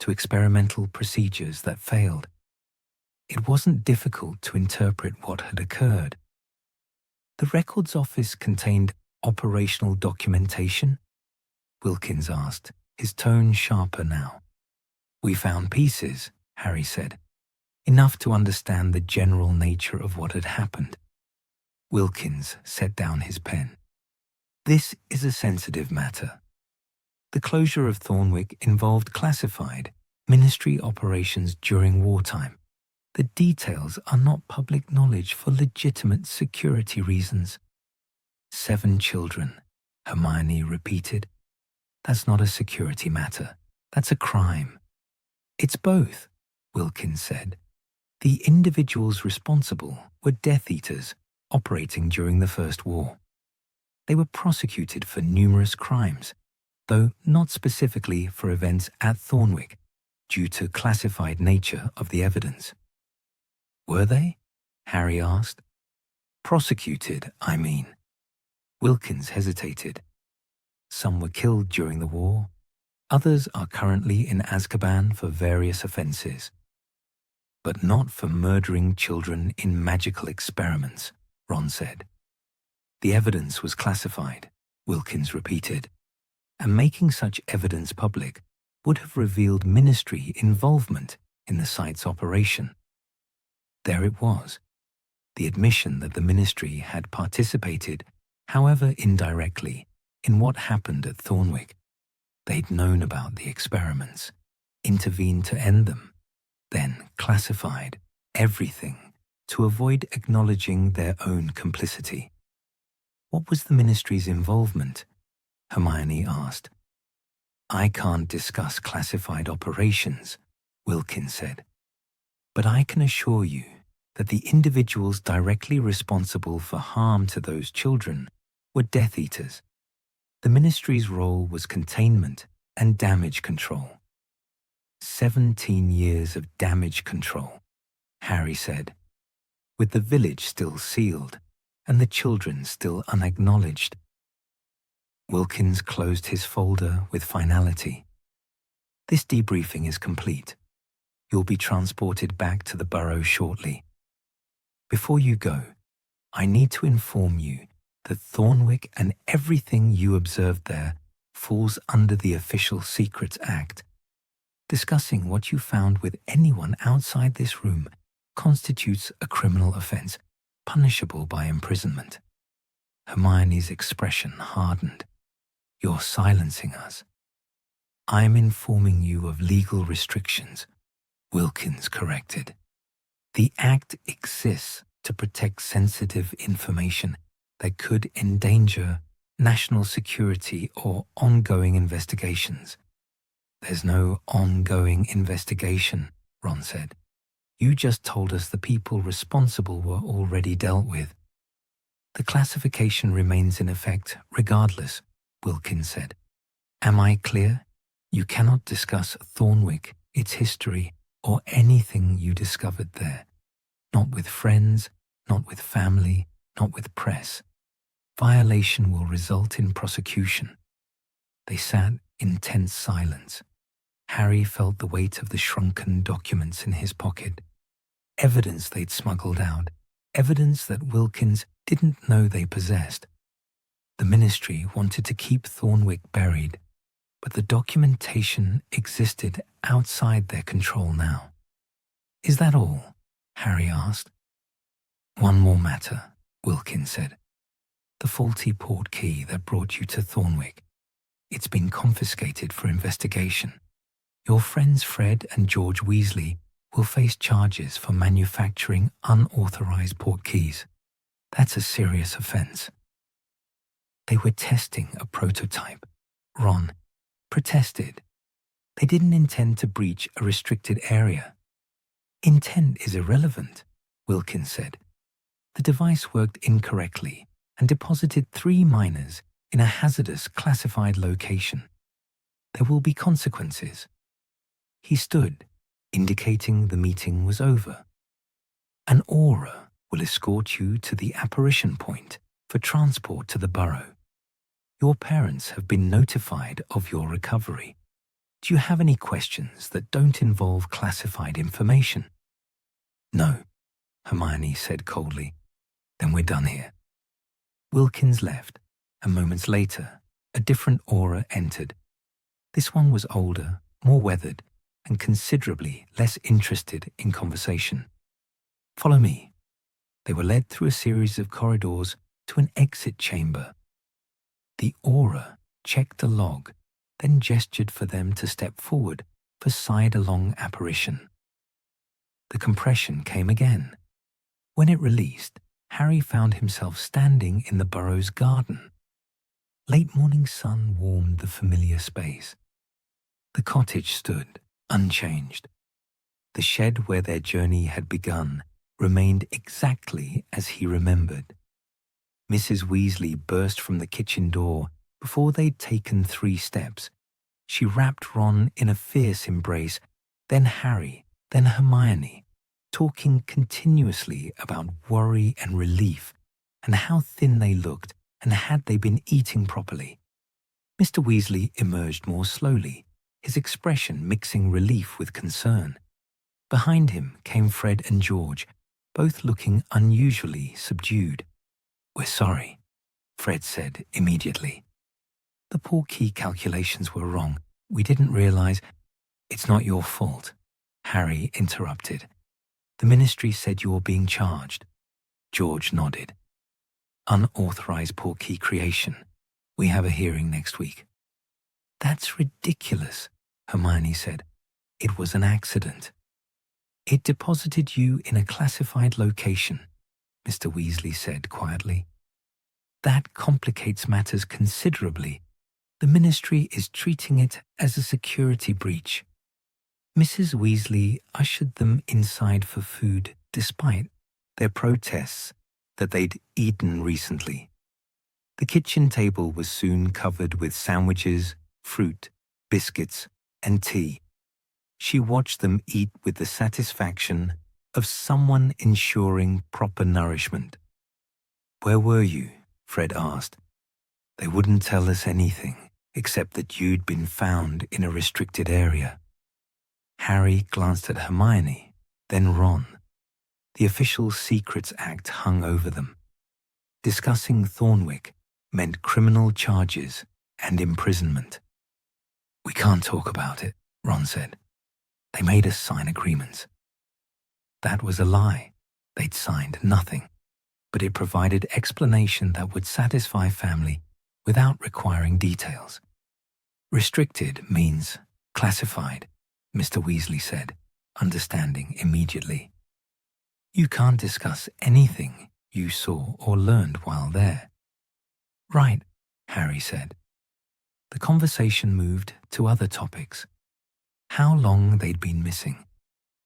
to experimental procedures that failed. It wasn't difficult to interpret what had occurred. The records office contained operational documentation? Wilkins asked, his tone sharper now. We found pieces, Harry said, enough to understand the general nature of what had happened. Wilkins set down his pen. This is a sensitive matter. The closure of Thornwick involved classified ministry operations during wartime. The details are not public knowledge for legitimate security reasons. 7 children, Hermione repeated. That's not a security matter. That's a crime. It's both, Wilkins said. The individuals responsible were Death Eaters operating during the First War. They were prosecuted for numerous crimes, though not specifically for events at Thornwick, due to classified nature of the evidence. Were they? Harry asked. Prosecuted, I mean. Wilkins hesitated. Some were killed during the war. Others are currently in Azkaban for various offenses. But not for murdering children in magical experiments, Ron said. The evidence was classified, Wilkins repeated, and making such evidence public would have revealed ministry involvement in the site's operation. There it was, the admission that the ministry had participated, however indirectly, in what happened at Thornwick. They'd known about the experiments, intervened to end them, then classified everything to avoid acknowledging their own complicity. What was the ministry's involvement? Hermione asked. I can't discuss classified operations, Wilkins said, but I can assure you that the individuals directly responsible for harm to those children were Death Eaters. The ministry's role was containment and damage control. 17 years of damage control, Harry said, with the village still sealed and the children still unacknowledged. Wilkins closed his folder with finality. This debriefing is complete. You'll be transported back to the burrow shortly. Before you go, I need to inform you that Thornwick and everything you observed there falls under the Official Secrets Act. Discussing what you found with anyone outside this room constitutes a criminal offense, punishable by imprisonment. Hermione's expression hardened. You're silencing us. I'm informing you of legal restrictions, Wilkins corrected. The Act exists to protect sensitive information that could endanger national security or ongoing investigations. There's no ongoing investigation, Ron said. You just told us the people responsible were already dealt with. The classification remains in effect regardless, Wilkins said. Am I clear? You cannot discuss Thornwick, its history, or anything you discovered there. Not with friends, not with family, not with press. Violation will result in prosecution. They sat in tense silence. Harry felt the weight of the shrunken documents in his pocket. Evidence they'd smuggled out. Evidence that Wilkins didn't know they possessed. The ministry wanted to keep Thornwick buried, but the documentation existed outside their control now. Is that all? Harry asked. One more matter, Wilkins said. The faulty port key that brought you to Thornwick. It's been confiscated for investigation. Your friends Fred and George Weasley will face charges for manufacturing unauthorized port keys. That's a serious offense. They were testing a prototype. Ron protested. They didn't intend to breach a restricted area. Intent is irrelevant, Wilkins said. The device worked incorrectly and deposited 3 minors in a hazardous classified location. There will be consequences. He stood, indicating the meeting was over. An aura will escort you to the apparition point for transport to the burrow. Your parents have been notified of your recovery. Do you have any questions that don't involve classified information? No, Hermione said coldly. Then we're done here. Wilkins left, and moments later, a different aura entered. This one was older, more weathered, and considerably less interested in conversation. Follow me. They were led through a series of corridors to an exit chamber. The aura checked the log, then gestured for them to step forward for side-along apparition. The compression came again. When it released, Harry found himself standing in the burrow's garden. Late morning sun warmed the familiar space. The cottage stood, unchanged. The shed where their journey had begun remained exactly as he remembered. Mrs. Weasley burst from the kitchen door before they'd taken 3 steps. She wrapped Ron in a fierce embrace, then Harry, then Hermione, talking continuously about worry and relief and how thin they looked and had they been eating properly. Mr. Weasley emerged more slowly, his expression mixing relief with concern. Behind him came Fred and George, both looking unusually subdued. We're sorry, Fred said immediately. The port key calculations were wrong. We didn't realize. It's not your fault, Harry interrupted. The ministry said you were being charged. George nodded. Unauthorized port key creation. We have a hearing next week. That's ridiculous, Hermione said. It was an accident. It deposited you in a classified location, Mr. Weasley said quietly. That complicates matters considerably. The ministry is treating it as a security breach. Mrs. Weasley ushered them inside for food despite their protests that they'd eaten recently. The kitchen table was soon covered with sandwiches, fruit, biscuits, and tea. She watched them eat with the satisfaction of someone ensuring proper nourishment. Where were you? Fred asked. They wouldn't tell us anything except that you'd been found in a restricted area. Harry glanced at Hermione, then Ron. The Official Secrets Act hung over them. Discussing Thornwick meant criminal charges and imprisonment. We can't talk about it, Ron said. They made us sign agreements. That was a lie. They'd signed nothing, but it provided explanation that would satisfy family without requiring details. Restricted means classified, Mr. Weasley said, understanding immediately. You can't discuss anything you saw or learned while there. Right, Harry said. The conversation moved to other topics. How long they'd been missing,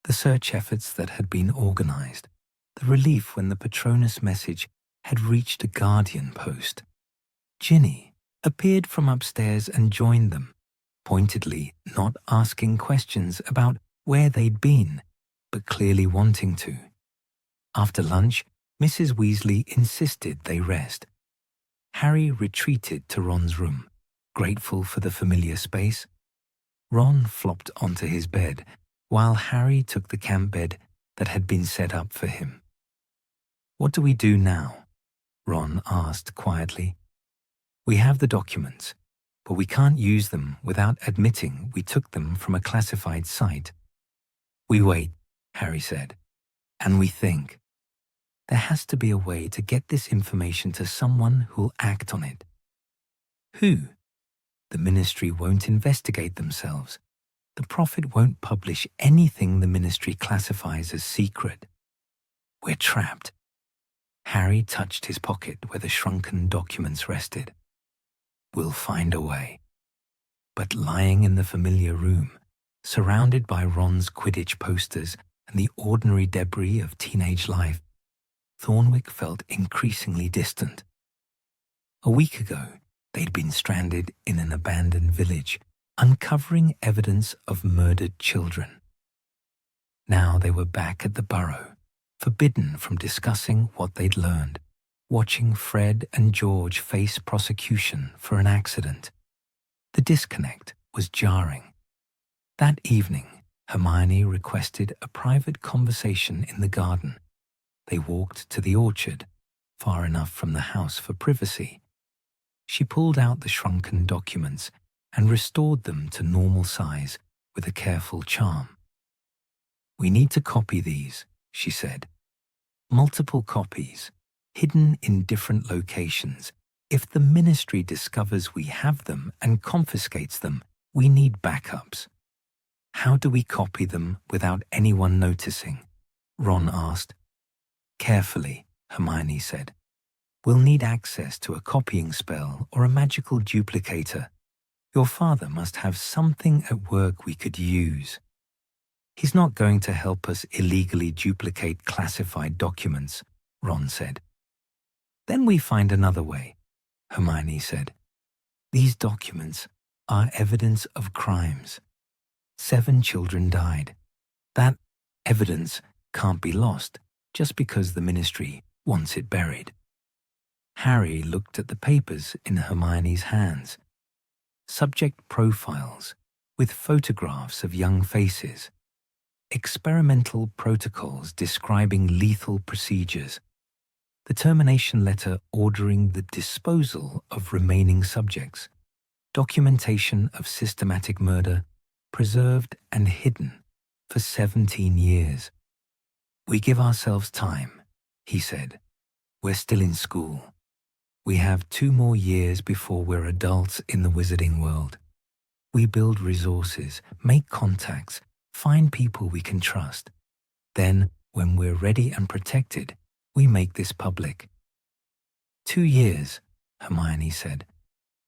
The search efforts that had been organized, the relief when the Patronus message had reached a Guardian post. Ginny appeared from upstairs and joined them, pointedly not asking questions about where they'd been, but clearly wanting to. After lunch, Mrs. Weasley insisted they rest. Harry retreated to Ron's room, grateful for the familiar space. Ron flopped onto his bed, while Harry took the camp bed that had been set up for him. "What do we do now?" Ron asked quietly. "We have the documents, but we can't use them without admitting we took them from a classified site." "We wait," Harry said, "and we think. There has to be a way to get this information to someone who'll act on it." "Who?" "The Ministry won't investigate themselves. The Prophet won't publish anything the Ministry classifies as secret. We're trapped." Harry touched his pocket where the shrunken documents rested. "We'll find a way." But lying in the familiar room, surrounded by Ron's Quidditch posters and the ordinary debris of teenage life, Thornwick felt increasingly distant. A week ago, they'd been stranded in an abandoned village, uncovering evidence of murdered children. Now they were back at the Burrow, forbidden from discussing what they'd learned, watching Fred and George face prosecution for an accident. The disconnect was jarring. That evening, Hermione requested a private conversation in the garden. They walked to the orchard, far enough from the house for privacy. She pulled out the shrunken documents and restored them to normal size with a careful charm. "We need to copy these," she said. "Multiple copies, hidden in different locations. If the Ministry discovers we have them and confiscates them, we need backups." "How do we copy them without anyone noticing?" Ron asked. "Carefully," Hermione said. "We'll need access to a copying spell or a magical duplicator. Your father must have something at work we could use." "He's not going to help us illegally duplicate classified documents," Ron said. "Then we find another way," Hermione said. "These documents are evidence of crimes. 7 children died. That evidence can't be lost just because the Ministry wants it buried." Harry looked at the papers in Hermione's hands. Subject profiles with photographs of young faces. Experimental protocols describing lethal procedures. The termination letter ordering the disposal of remaining subjects. Documentation of systematic murder preserved and hidden for 17 years. "We give ourselves time," he said. "We're still in school. We have 2 more years before we're adults in the wizarding world. We build resources, make contacts, find people we can trust. Then, when we're ready and protected, we make this public." 2 years, Hermione said.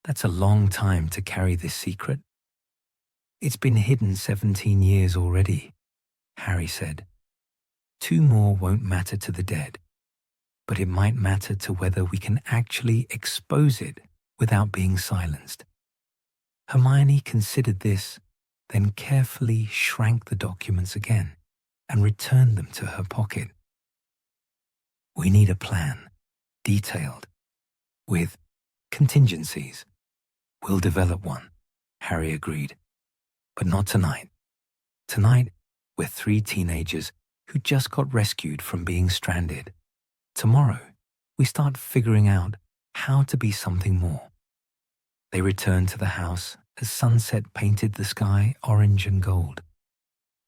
"That's a long time to carry this secret." "It's been hidden 17 years already," Harry said. 2 more won't matter to the dead, but it might matter to whether we can actually expose it without being silenced." Hermione considered this, then carefully shrank the documents again and returned them to her pocket. "We need a plan, detailed, with contingencies." "We'll develop one," Harry agreed. "But not tonight. Tonight, we're 3 teenagers who just got rescued from being stranded. Tomorrow, we start figuring out how to be something more." They returned to the house as sunset painted the sky orange and gold.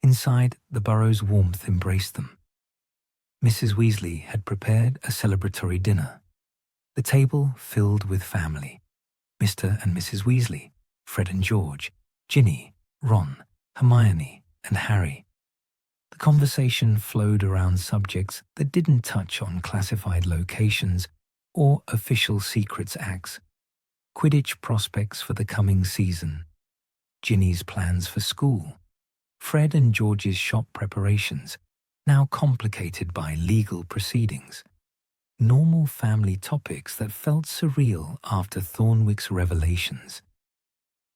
Inside, the Burrow's warmth embraced them. Mrs. Weasley had prepared a celebratory dinner. The table filled with family. Mr. and Mrs. Weasley, Fred and George, Ginny, Ron, Hermione, and Harry. The conversation flowed around subjects that didn't touch on classified locations or official secrets acts. Quidditch prospects for the coming season, Ginny's plans for school, Fred and George's shop preparations, now complicated by legal proceedings. Normal family topics that felt surreal after Thornwick's revelations.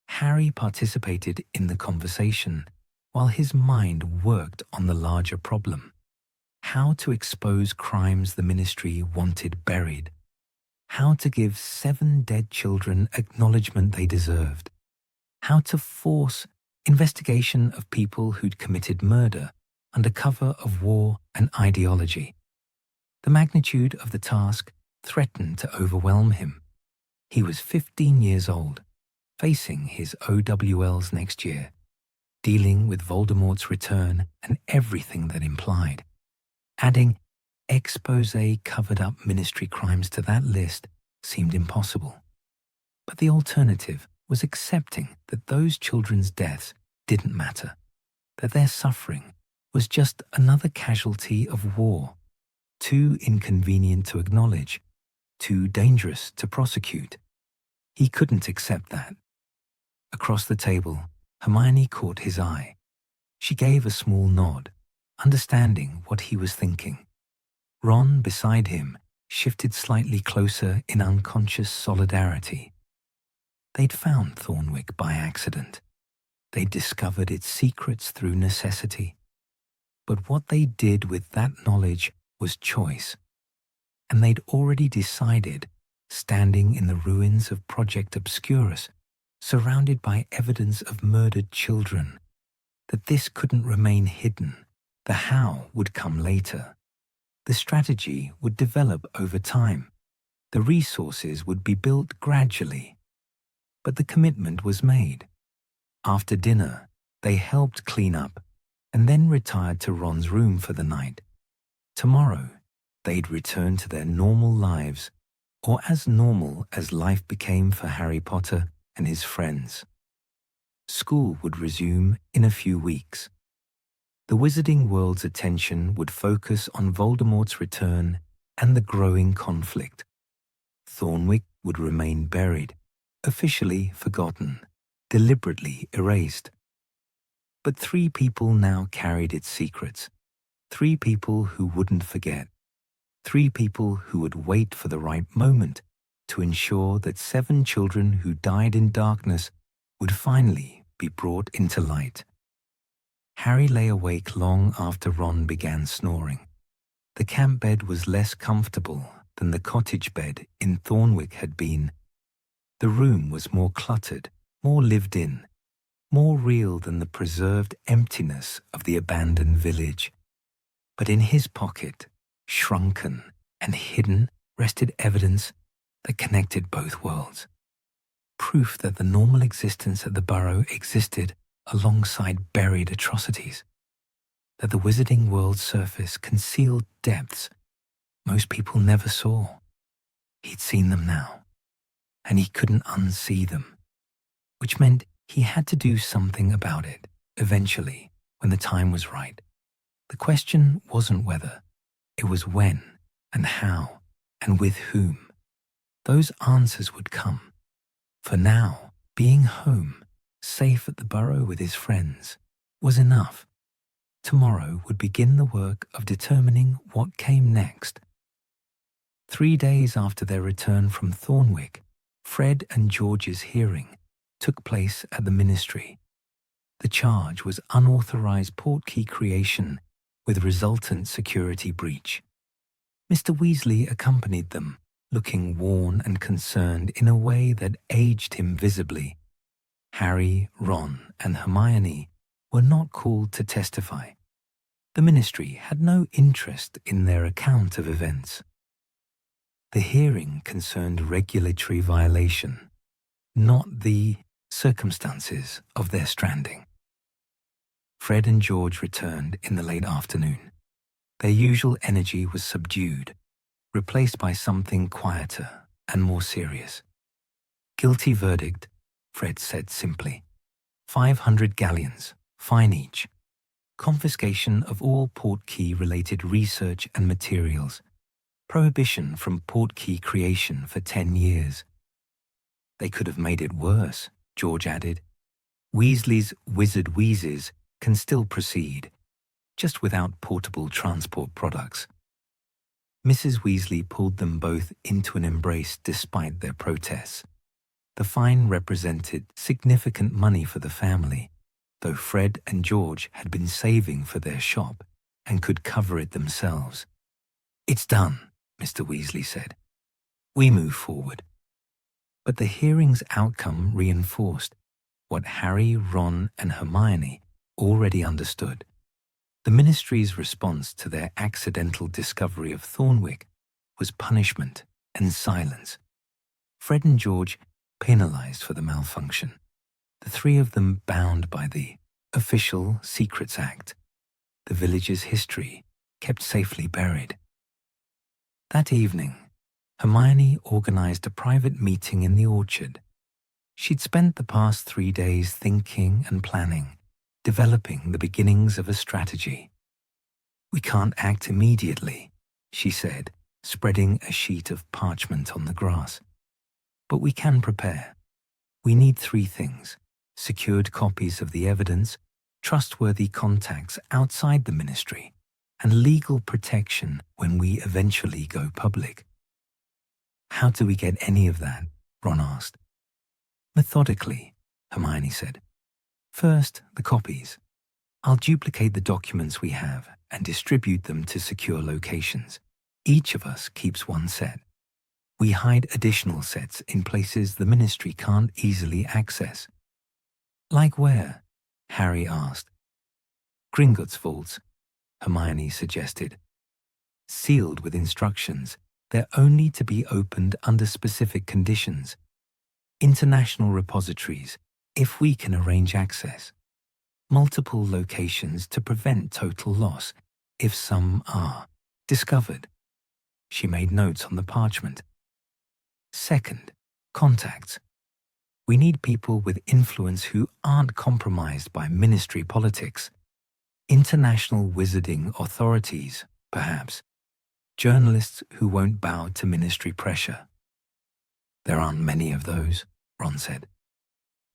Harry participated in the conversation while his mind worked on the larger problem. How to expose crimes the ministry wanted buried. How to give 7 dead children acknowledgement they deserved. How to force investigation of people who'd committed murder under cover of war and ideology. The magnitude of the task threatened to overwhelm him. He was 15 years old, facing his OWLs next year, dealing with Voldemort's return and everything that implied. Adding expose covered-up ministry crimes to that list seemed impossible. But the alternative was accepting that those children's deaths didn't matter, that their suffering was just another casualty of war, too inconvenient to acknowledge, too dangerous to prosecute. He couldn't accept that. Across the table, Hermione caught his eye. She gave a small nod, understanding what he was thinking. Ron, beside him, shifted slightly closer in unconscious solidarity. They'd found Thornwick by accident. They'd discovered its secrets through necessity. But what they did with that knowledge was choice. And they'd already decided, standing in the ruins of Project Obscurus, surrounded by evidence of murdered children, that this couldn't remain hidden. The how would come later. The strategy would develop over time. The resources would be built gradually. But the commitment was made. After dinner, they helped clean up and then retired to Ron's room for the night. Tomorrow, they'd return to their normal lives, or as normal as life became for Harry Potter and his friends. School would resume in a few weeks. The wizarding world's attention would focus on Voldemort's return and the growing conflict. Thornwick would remain buried, officially forgotten, deliberately erased. But 3 people now carried its secrets. 3 people who wouldn't forget. 3 people who would wait for the right moment to ensure that 7 children who died in darkness would finally be brought into light. Harry lay awake long after Ron began snoring. The camp bed was less comfortable than the cottage bed in Thornwick had been. The room was more cluttered, more lived in, more real than the preserved emptiness of the abandoned village. But in his pocket, shrunken and hidden, rested evidence that connected both worlds. Proof that the normal existence at the burrow existed alongside buried atrocities. That the wizarding world's surface concealed depths most people never saw. He'd seen them now, and he couldn't unsee them, which meant he had to do something about it, eventually, when the time was right. The question wasn't whether, it was when and how and with whom. Those answers would come. For now, being home, safe at the burrow with his friends, was enough. Tomorrow would begin the work of determining what came next. 3 days after their return from Thornwick, Fred and George's hearing took place at the ministry. The charge was unauthorized portkey creation with resultant security breach. Mr. Weasley accompanied them, looking worn and concerned in a way that aged him visibly. Harry, Ron, and Hermione were not called to testify. The ministry had no interest in their account of events. The hearing concerned regulatory violation, not the circumstances of their stranding. Fred and George returned in the late afternoon. Their usual energy was subdued, replaced by something quieter and more serious. Guilty verdict, Fred said simply. 500 galleons, fine each. Confiscation of all portkey-related research and materials. Prohibition from portkey creation for 10 years. They could have made it worse, George added. Weasley's wizard wheezes can still proceed, just without portable transport products. Mrs. Weasley pulled them both into an embrace despite their protests. The fine represented significant money for the family, though Fred and George had been saving for their shop and could cover it themselves. "It's done," Mr. Weasley said. "We move forward." But the hearing's outcome reinforced what Harry, Ron, and Hermione already understood. The Ministry's response to their accidental discovery of Thornwick was punishment and silence. Fred and George penalized for the malfunction, the three of them bound by the Official Secrets Act, the village's history kept safely buried. That evening, Hermione organized a private meeting in the orchard. She'd spent the past 3 days thinking and planning, developing the beginnings of a strategy. "We can't act immediately," she said, spreading a sheet of parchment on the grass. "But we can prepare. We need 3 things: secured copies of the evidence, trustworthy contacts outside the Ministry, and legal protection when we eventually go public." "How do we get any of that?" Ron asked. "Methodically," Hermione said. "First, the copies. I'll duplicate the documents we have and distribute them to secure locations. Each of us keeps 1 set. We hide additional sets in places the Ministry can't easily access." "Like where?" Harry asked. "Gringotts vaults," Hermione suggested. "Sealed with instructions. They're only to be opened under specific conditions. International repositories, if we can arrange access. Multiple locations to prevent total loss, if some are discovered." She made notes on the parchment. "Second, contacts. We need people with influence who aren't compromised by Ministry politics. International wizarding authorities, perhaps. Journalists who won't bow to Ministry pressure." "There aren't many of those," Ron said.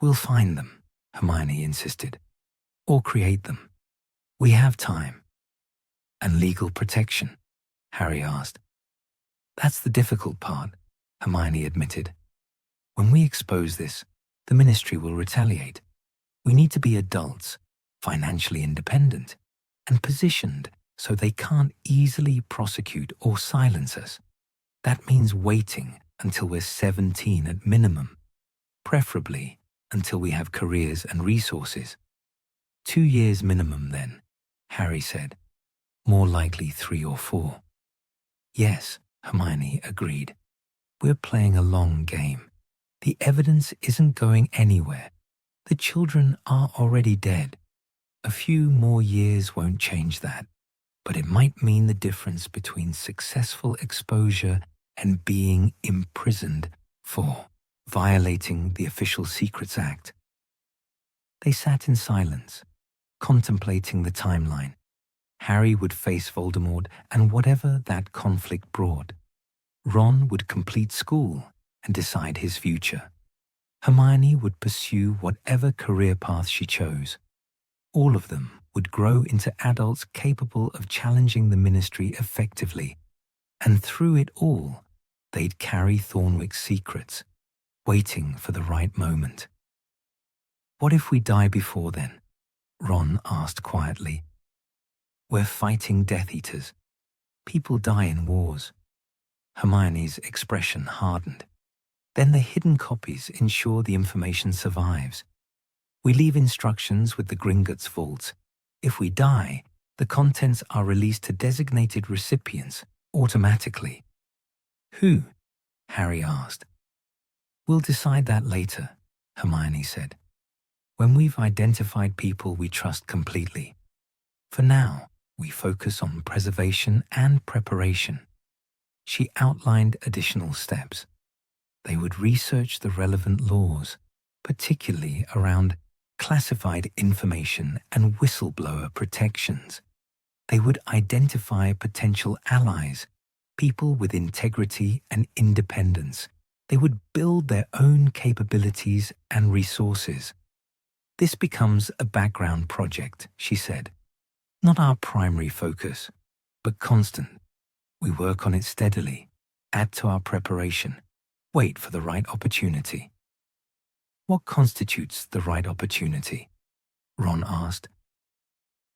"We'll find them," Hermione insisted. "Or create them. We have time." "And legal protection?" Harry asked. "That's the difficult part," Hermione admitted. "When we expose this, the Ministry will retaliate. We need to be adults, financially independent, and positioned so they can't easily prosecute or silence us. That means waiting until we're 17 at minimum, preferably until we have careers and resources. 2 years minimum then," Harry said. "More likely 3 or 4. "Yes," Hermione agreed. "We're playing a long game. The evidence isn't going anywhere. The children are already dead. A few more years won't change that, but it might mean the difference between successful exposure and being imprisoned for violating the Official Secrets Act." They sat in silence, contemplating the timeline. Harry would face Voldemort and whatever that conflict brought. Ron would complete school and decide his future. Hermione would pursue whatever career path she chose. All of them would grow into adults capable of challenging the Ministry effectively, and through it all, they'd carry Thornwick's secrets, waiting for the right moment. "What if we die before then?" Ron asked quietly. "We're fighting Death Eaters. People die in wars." Hermione's expression hardened. "Then the hidden copies ensure the information survives. We leave instructions with the Gringotts vaults. If we die, the contents are released to designated recipients automatically." "Who?" Harry asked. "We'll decide that later," Hermione said, "when we've identified people we trust completely. For now, we focus on preservation and preparation." She outlined additional steps. They would research the relevant laws, particularly around classified information and whistleblower protections. They would identify potential allies, people with integrity and independence. They would build their own capabilities and resources. This becomes a background project, she said. Not our primary focus, but constant. We work on it steadily, add to our preparation, wait for the right opportunity. What constitutes the right opportunity? Ron asked.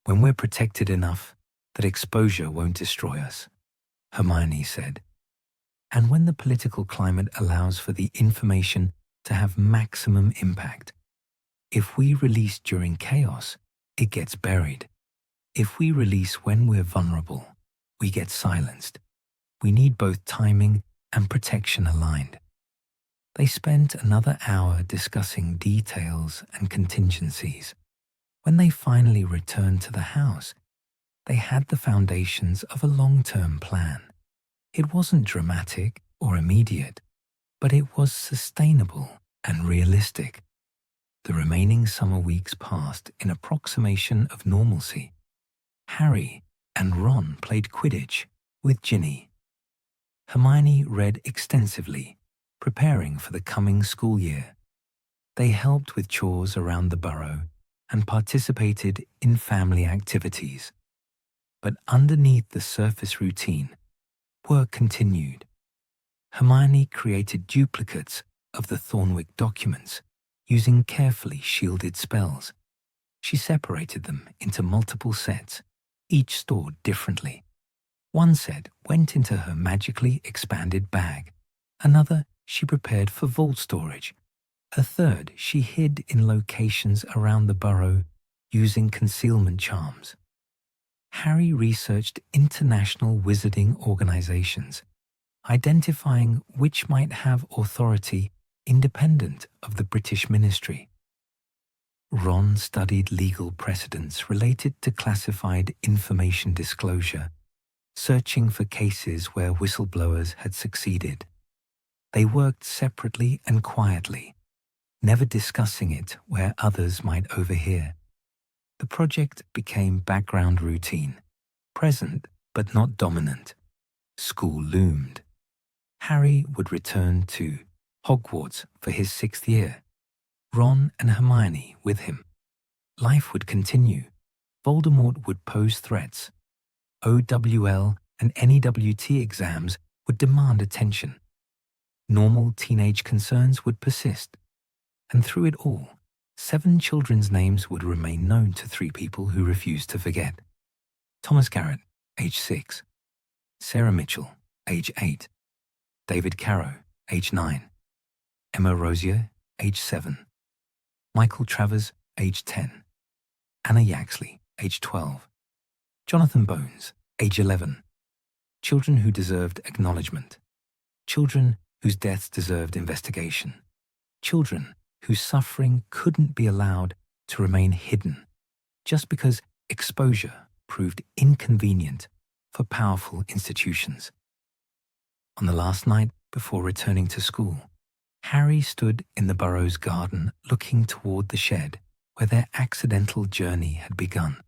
When we're protected enough that exposure won't destroy us, Hermione said. And when the political climate allows for the information to have maximum impact. If we release during chaos, it gets buried. If we release when we're vulnerable, we get silenced. We need both timing and protection aligned. They spent another hour discussing details and contingencies. When they finally returned to the house, they had the foundations of a long-term plan. It wasn't dramatic or immediate, but it was sustainable and realistic. The remaining summer weeks passed in approximation of normalcy. Harry and Ron played Quidditch with Ginny. Hermione read extensively, preparing for the coming school year. They helped with chores around the burrow and participated in family activities. But underneath the surface routine, work continued. Hermione created duplicates of the Thornwick documents using carefully shielded spells. She separated them into multiple sets, each stored differently. One set went into her magically expanded bag. Another she prepared for vault storage. A third she hid in locations around the burrow using concealment charms. Harry researched international wizarding organizations, identifying which might have authority independent of the British Ministry. Ron studied legal precedents related to classified information disclosure, searching for cases where whistleblowers had succeeded. They worked separately and quietly, never discussing it where others might overhear. The project became background routine, present but not dominant. School loomed. Harry would return to Hogwarts for his 6th year, Ron and Hermione with him. Life would continue. Voldemort would pose threats. OWL and NEWT exams would demand attention. Normal teenage concerns would persist. And through it all, 7 children's names would remain known to 3 people who refused to forget. Thomas Garrett, age 6. Sarah Mitchell, age 8. David Carrow, age 9. Emma Rosier, age 7. Michael Travers, age 10. Anna Yaxley, age 12. Jonathan Bones, age 11. Children who deserved acknowledgement. Children whose deaths deserved investigation. Children whose suffering couldn't be allowed to remain hidden just because exposure proved inconvenient for powerful institutions. On the last night before returning to school, Harry stood in the Burrow's garden looking toward the shed where their accidental journey had begun.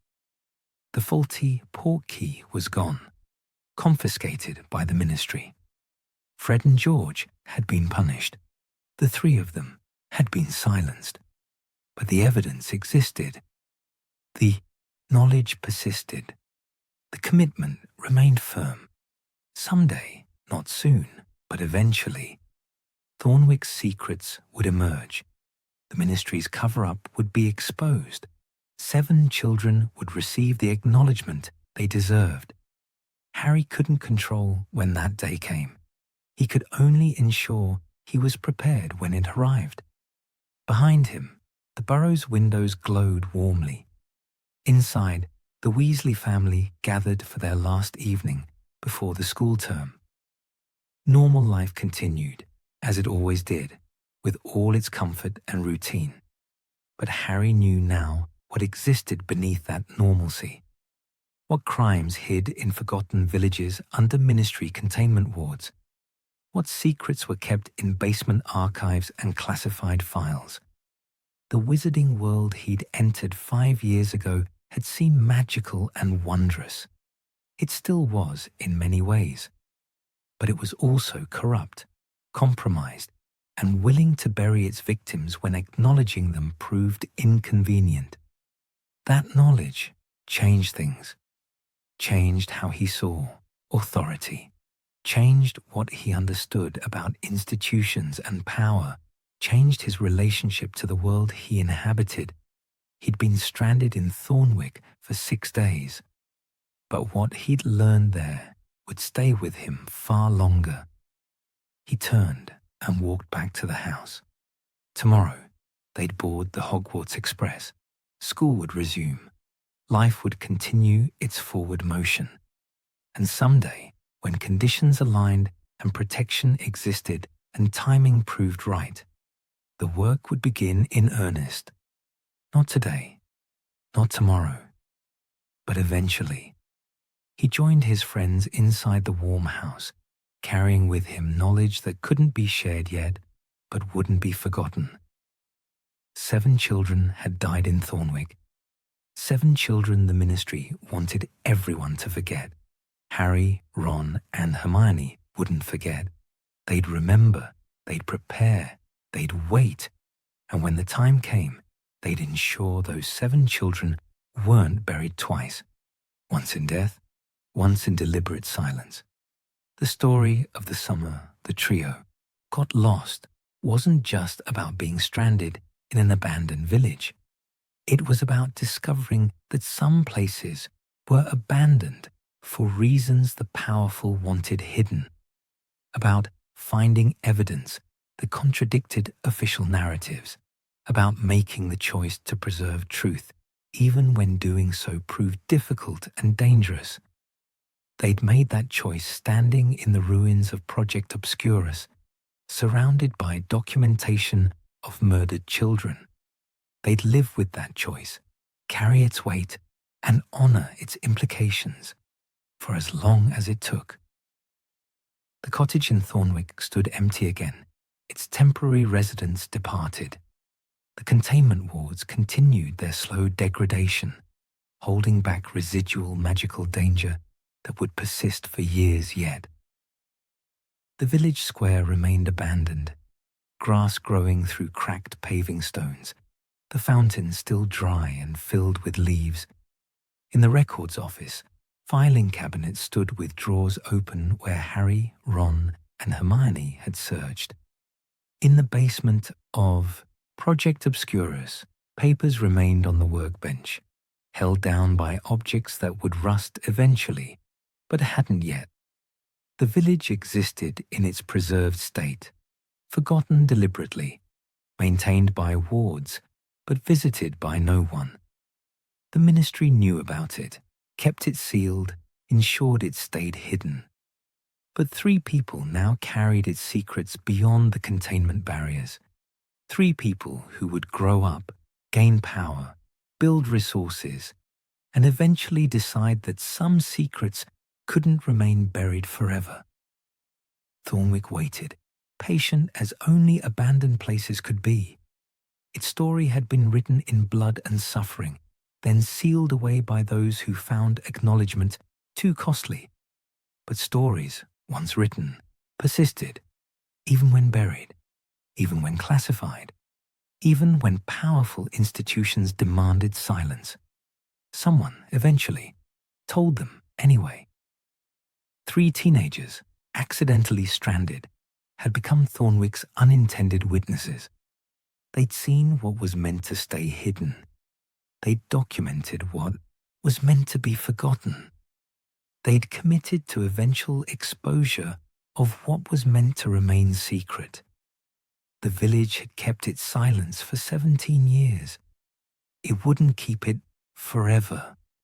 The faulty port key was gone, confiscated by the ministry. Fred and George had been punished. The 3 of them had been silenced. But the evidence existed. The knowledge persisted. The commitment remained firm. Someday, not soon, but eventually, Thornwick's secrets would emerge. The ministry's cover-up would be exposed. 7 children would receive the acknowledgement they deserved. Harry couldn't control when that day came. He could only ensure he was prepared when it arrived. Behind him, the Burrow's windows glowed warmly. Inside, the Weasley family gathered for their last evening before the school term. Normal life continued, as it always did, with all its comfort and routine. But Harry knew now what existed beneath that normalcy. What crimes hid in forgotten villages under ministry containment wards. What secrets were kept in basement archives and classified files. The wizarding world he'd entered 5 years ago had seemed magical and wondrous. It still was in many ways. But it was also corrupt, compromised, and willing to bury its victims when acknowledging them proved inconvenient. That knowledge changed things, changed how he saw authority, changed what he understood about institutions and power, changed his relationship to the world he inhabited. He'd been stranded in Thornwick for 6 days, but what he'd learned there would stay with him far longer. He turned and walked back to the house. Tomorrow, they'd board the Hogwarts Express. School would resume. Life would continue its forward motion. And someday, when conditions aligned and protection existed and timing proved right, the work would begin in earnest. Not today, not tomorrow, but eventually. He joined his friends inside the warm house, carrying with him knowledge that couldn't be shared yet, but wouldn't be forgotten. 7 children had died in Thornwick. 7 children the Ministry wanted everyone to forget. Harry, Ron, and Hermione wouldn't forget. They'd remember, they'd prepare, they'd wait, and when the time came, they'd ensure those 7 children weren't buried twice, once in death, once in deliberate silence. The story of the summer the trio got lost wasn't just about being stranded in an abandoned village. It was about discovering that some places were abandoned for reasons the powerful wanted hidden, about finding evidence that contradicted official narratives, about making the choice to preserve truth, even when doing so proved difficult and dangerous. They'd made that choice standing in the ruins of Project Obscurus, surrounded by documentation of murdered children. They'd live with that choice, carry its weight, and honor its implications for as long as it took. The cottage in Thornwick stood empty again. Its temporary residents departed. The containment wards continued their slow degradation, holding back residual magical danger that would persist for years yet. The village square remained abandoned, grass growing through cracked paving stones, the fountain still dry and filled with leaves. In the records office, filing cabinets stood with drawers open where Harry, Ron, and Hermione had searched. In the basement of Project Obscurus, papers remained on the workbench, held down by objects that would rust eventually, but hadn't yet. The village existed in its preserved state, forgotten deliberately, maintained by wards, but visited by no one. The Ministry knew about it, kept it sealed, ensured it stayed hidden. But 3 people now carried its secrets beyond the containment barriers. 3 people who would grow up, gain power, build resources, and eventually decide that some secrets couldn't remain buried forever. Thornwick waited, patient as only abandoned places could be. Its story had been written in blood and suffering, then sealed away by those who found acknowledgement too costly. But stories, once written, persisted, even when buried, even when classified, even when powerful institutions demanded silence. Someone, eventually, told them anyway. 3 teenagers, accidentally stranded, had become Thornwick's unintended witnesses. They'd seen what was meant to stay hidden. They'd documented what was meant to be forgotten. They'd committed to eventual exposure of what was meant to remain secret. The village had kept its silence for 17 years. It wouldn't keep it forever.